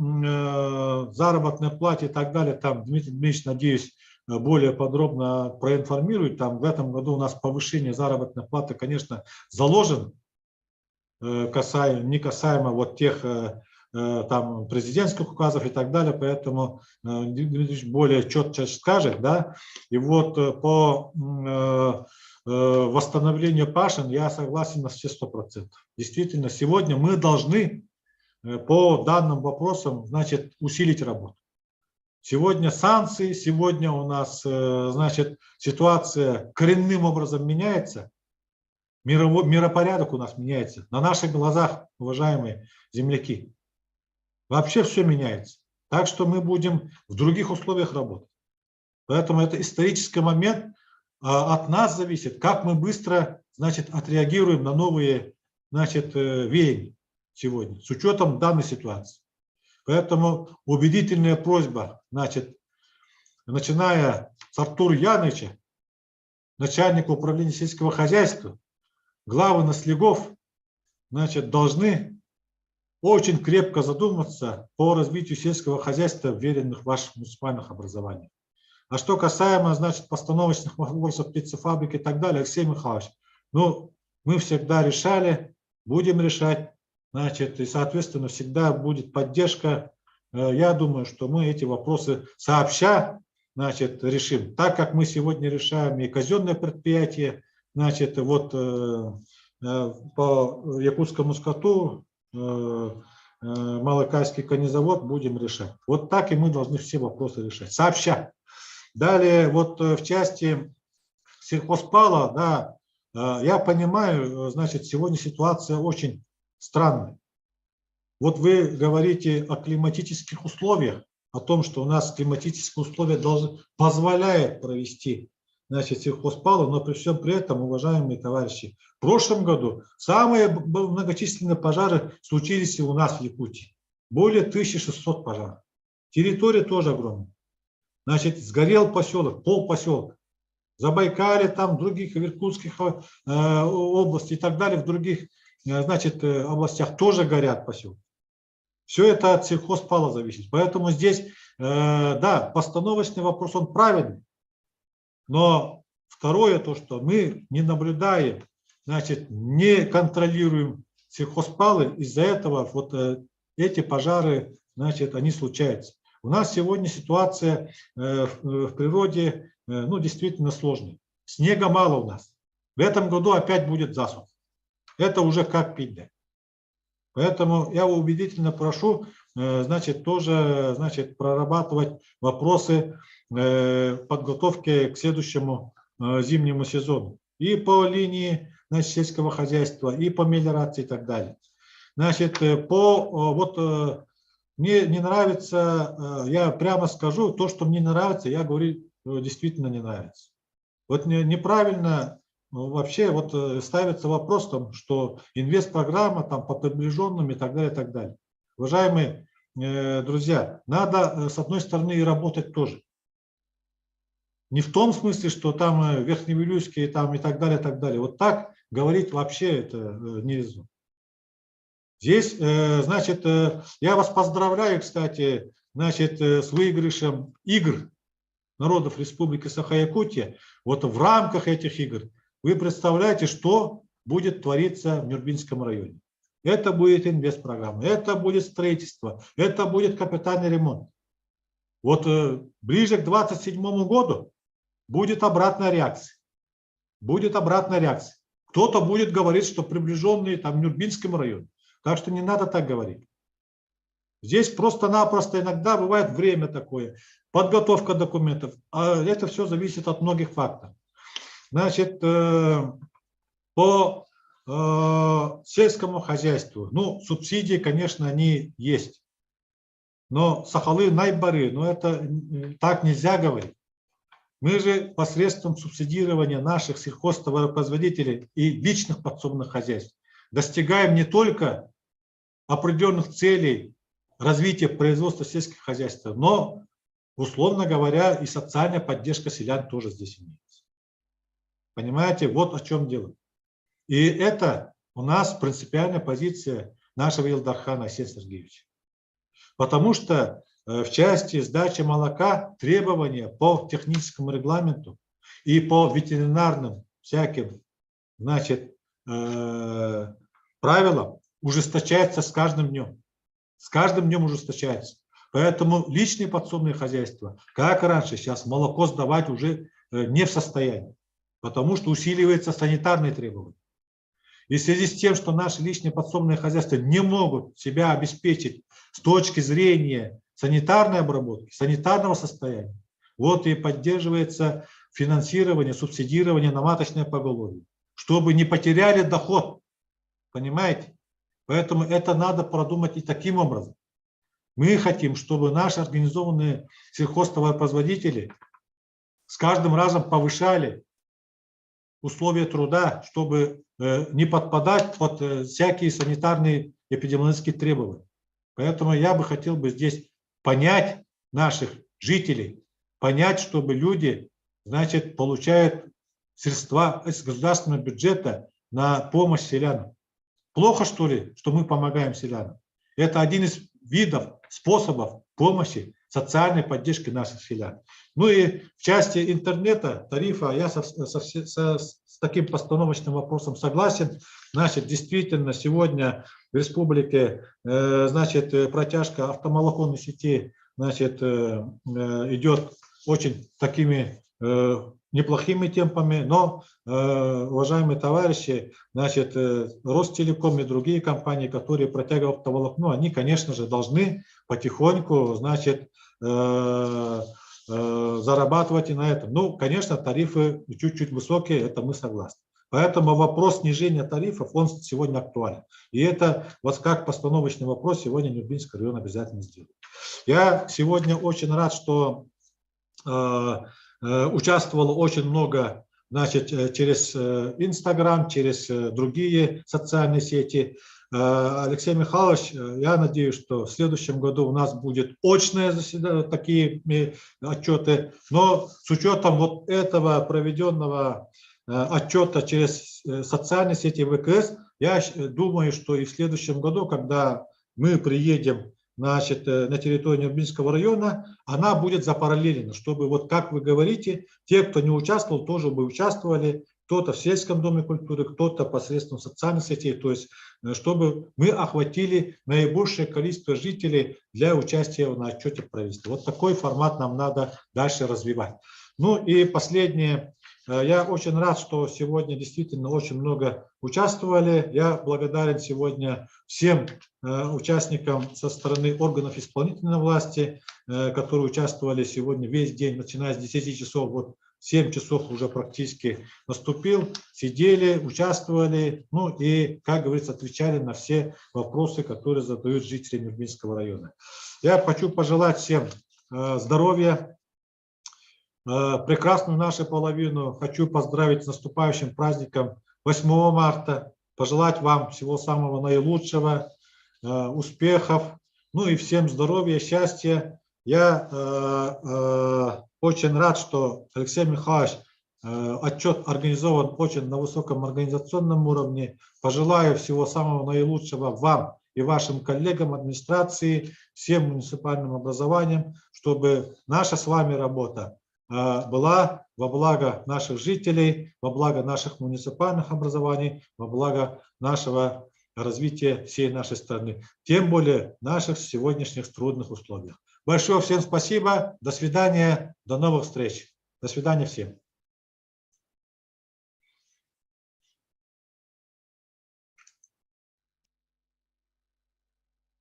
заработной плате и так далее, там Дмитрий Дмитриевич, надеюсь, более подробно проинформирует. Там в этом году у нас повышение заработной платы, конечно, заложен, не касаемо вот тех там президентских указов и так далее, поэтому Дмитрий более четко скажет, да. И вот по восстановлению пашин я согласен на все 100%. Действительно, сегодня мы должны по данным вопросам, значит, усилить работу. Сегодня санкции, сегодня у нас, значит, ситуация коренным образом меняется, миропорядок у нас меняется на наших глазах, уважаемые земляки. Вообще все меняется. Так что мы будем в других условиях работать. Поэтому это исторический момент. От нас зависит, как мы быстро, значит, отреагируем на новые, значит, веяния сегодня, с учетом данной ситуации. Поэтому убедительная просьба, значит, начиная с Артура Яновича, начальника управления сельского хозяйства, главы наслегов, значит, должны очень крепко задуматься по развитию сельского хозяйства в веренных ваших муниципальных образованиях. А что касаемо, значит, постановочных вопросов, птицефабрики и так далее, Алексей Михайлович, ну, мы всегда решали, будем решать, значит, и, соответственно, всегда будет поддержка. Я думаю, что мы эти вопросы сообща, значит, решим. Так как мы сегодня решаем и казенное предприятие, значит, вот по якутскому скоту, Малакайский конезавод будем решать. Вот так и мы должны все вопросы решать, сообща. Далее, вот в части сельхозпала, да, я понимаю, значит, сегодня ситуация очень странная. Вот вы говорите о климатических условиях, о том, что у нас климатические условия позволяют провести, значит, сельхозпалы, но при всем при этом, уважаемые товарищи, в прошлом году самые многочисленные пожары случились и у нас в Якутии. Более 1600 пожаров. Территория тоже огромная. Значит, сгорел поселок, полпоселка. В Забайкале, там, в других, в Иркутских областях и так далее, в других, значит, областях тоже горят поселки. Все это от сельхозпала зависит. Поэтому здесь, да, постановочный вопрос, он правильный. Но второе, то, что мы не наблюдаем, значит, не контролируем сельхозпалы, из-за этого вот эти пожары, значит, они случаются. У нас сегодня ситуация в природе, ну, действительно сложная. Снега мало у нас. В этом году опять будет засуха. Это уже как пить дать. Поэтому я убедительно прошу, значит, тоже, значит, прорабатывать вопросы подготовки к следующему зимнему сезону. И по линии, значит, сельского хозяйства, и по мелиорации и так далее. Значит, вот мне не нравится, я прямо скажу, то, что мне нравится, я говорю, действительно не нравится. Вот неправильно вообще вот ставится вопрос, там, что инвестпрограмма там, по приближенным и так далее, и так далее. Уважаемые друзья, надо с одной стороны и работать тоже. Не в том смысле, что там Верхневилюйские там, и так далее, и так далее. Вот так говорить вообще это нельзя. Здесь, значит, я вас поздравляю, кстати, значит, с выигрышем игр народов Республики Саха-Якутия. Вот в рамках этих игр вы представляете, что будет твориться в Нюрбинском районе. Это будет инвестпрограмма, это будет строительство, это будет капитальный ремонт. Вот ближе к 2027 году будет обратная реакция. Будет обратная реакция. Кто-то будет говорить, что приближенные там в Нюрбинском районе. Так что не надо так говорить. Здесь просто-напросто иногда бывает время такое, подготовка документов. А это все зависит от многих факторов. Значит, по сельскому хозяйству, ну, субсидии, конечно, они есть. Но сахалы найбары, но это так нельзя говорить. Мы же посредством субсидирования наших сельхозтоваропроизводителей и личных подсобных хозяйств достигаем не только определенных целей развития производства сельских хозяйств, но, условно говоря, и социальная поддержка селян тоже здесь имеется. Понимаете, вот о чем дело. И это у нас принципиальная позиция нашего Илдархана Асена Сергеевича. Потому что в части сдачи молока требования по техническому регламенту и по ветеринарным всяким, значит, правилам ужесточается с каждым днем. С каждым днем ужесточается. Поэтому личные подсобные хозяйства, как раньше, сейчас молоко сдавать уже не в состоянии. Потому что усиливаются санитарные требования. И в связи с тем, что наши личные подсобные хозяйства не могут себя обеспечить с точки зрения санитарной обработки, санитарного состояния, вот и поддерживается финансирование, субсидирование на маточное поголовье, чтобы не потеряли доход. Понимаете? Поэтому это надо продумать и таким образом. Мы хотим, чтобы наши организованные сельхозтоваропроизводители с каждым разом повышали условия труда, чтобы не подпадать под всякие санитарные эпидемиологические требования. Поэтому я бы хотел бы здесь понять наших жителей, понять, чтобы люди, значит, получают средства из государственного бюджета на помощь селянам. Плохо, что ли, что мы помогаем селянам? Это один из видов, способов помощи, социальной поддержки наших селян. Ну и в части интернета, тарифа, я с таким постановочным вопросом согласен. Значит, действительно, сегодня в республике, значит, протяжка автомолоконной сети, значит, идет очень такими неплохими темпами, но, уважаемые товарищи, значит, Ростелеком и другие компании, которые протягивают оптоволокно, они, конечно же, должны потихоньку, значит, зарабатывать и на этом. Ну, конечно, тарифы чуть-чуть высокие, это мы согласны. Поэтому вопрос снижения тарифов, он сегодня актуален. И это вот как постановочный вопрос сегодня Нюрбинский район обязательно сделает. Я сегодня очень рад, что участвовало очень много, значит, через Инстаграм, через другие социальные сети. Алексей Михайлович, я надеюсь, что в следующем году у нас будет очное заседание, такие отчеты, но с учетом вот этого проведенного отчета через социальные сети ВКС, я думаю, что и в следующем году, когда мы приедем, значит, на территорию Нюрбинского района, она будет запараллелена, чтобы, вот как вы говорите, те, кто не участвовал, тоже бы участвовали, кто-то в сельском доме культуры, кто-то посредством социальных сетей, то есть чтобы мы охватили наибольшее количество жителей для участия на отчете правительства. Вот такой формат нам надо дальше развивать. Ну и последнее. Я очень рад, что сегодня действительно очень много участвовали. Я благодарен сегодня всем участникам со стороны органов исполнительной власти, которые участвовали сегодня весь день, начиная с 10 часов, вот 7 часов уже практически наступил, сидели, участвовали, ну и, как говорится, отвечали на все вопросы, которые задают жители Нюрбинского района. Я хочу пожелать всем здоровья, прекрасную нашу половину. Хочу поздравить с наступающим праздником 8 марта, пожелать вам всего самого наилучшего, успехов, ну и всем здоровья, счастья. Я очень рад, что Алексей Михайлович отчет организован очень на высоком организационном уровне. Пожелаю всего самого наилучшего вам и вашим коллегам администрации, всем муниципальным образованиям, чтобы наша с вами работа была во благо наших жителей, во благо наших муниципальных образований, во благо нашего развития всей нашей страны, тем более в наших сегодняшних трудных условиях. Большое всем спасибо, до свидания, до новых встреч. До свидания всем.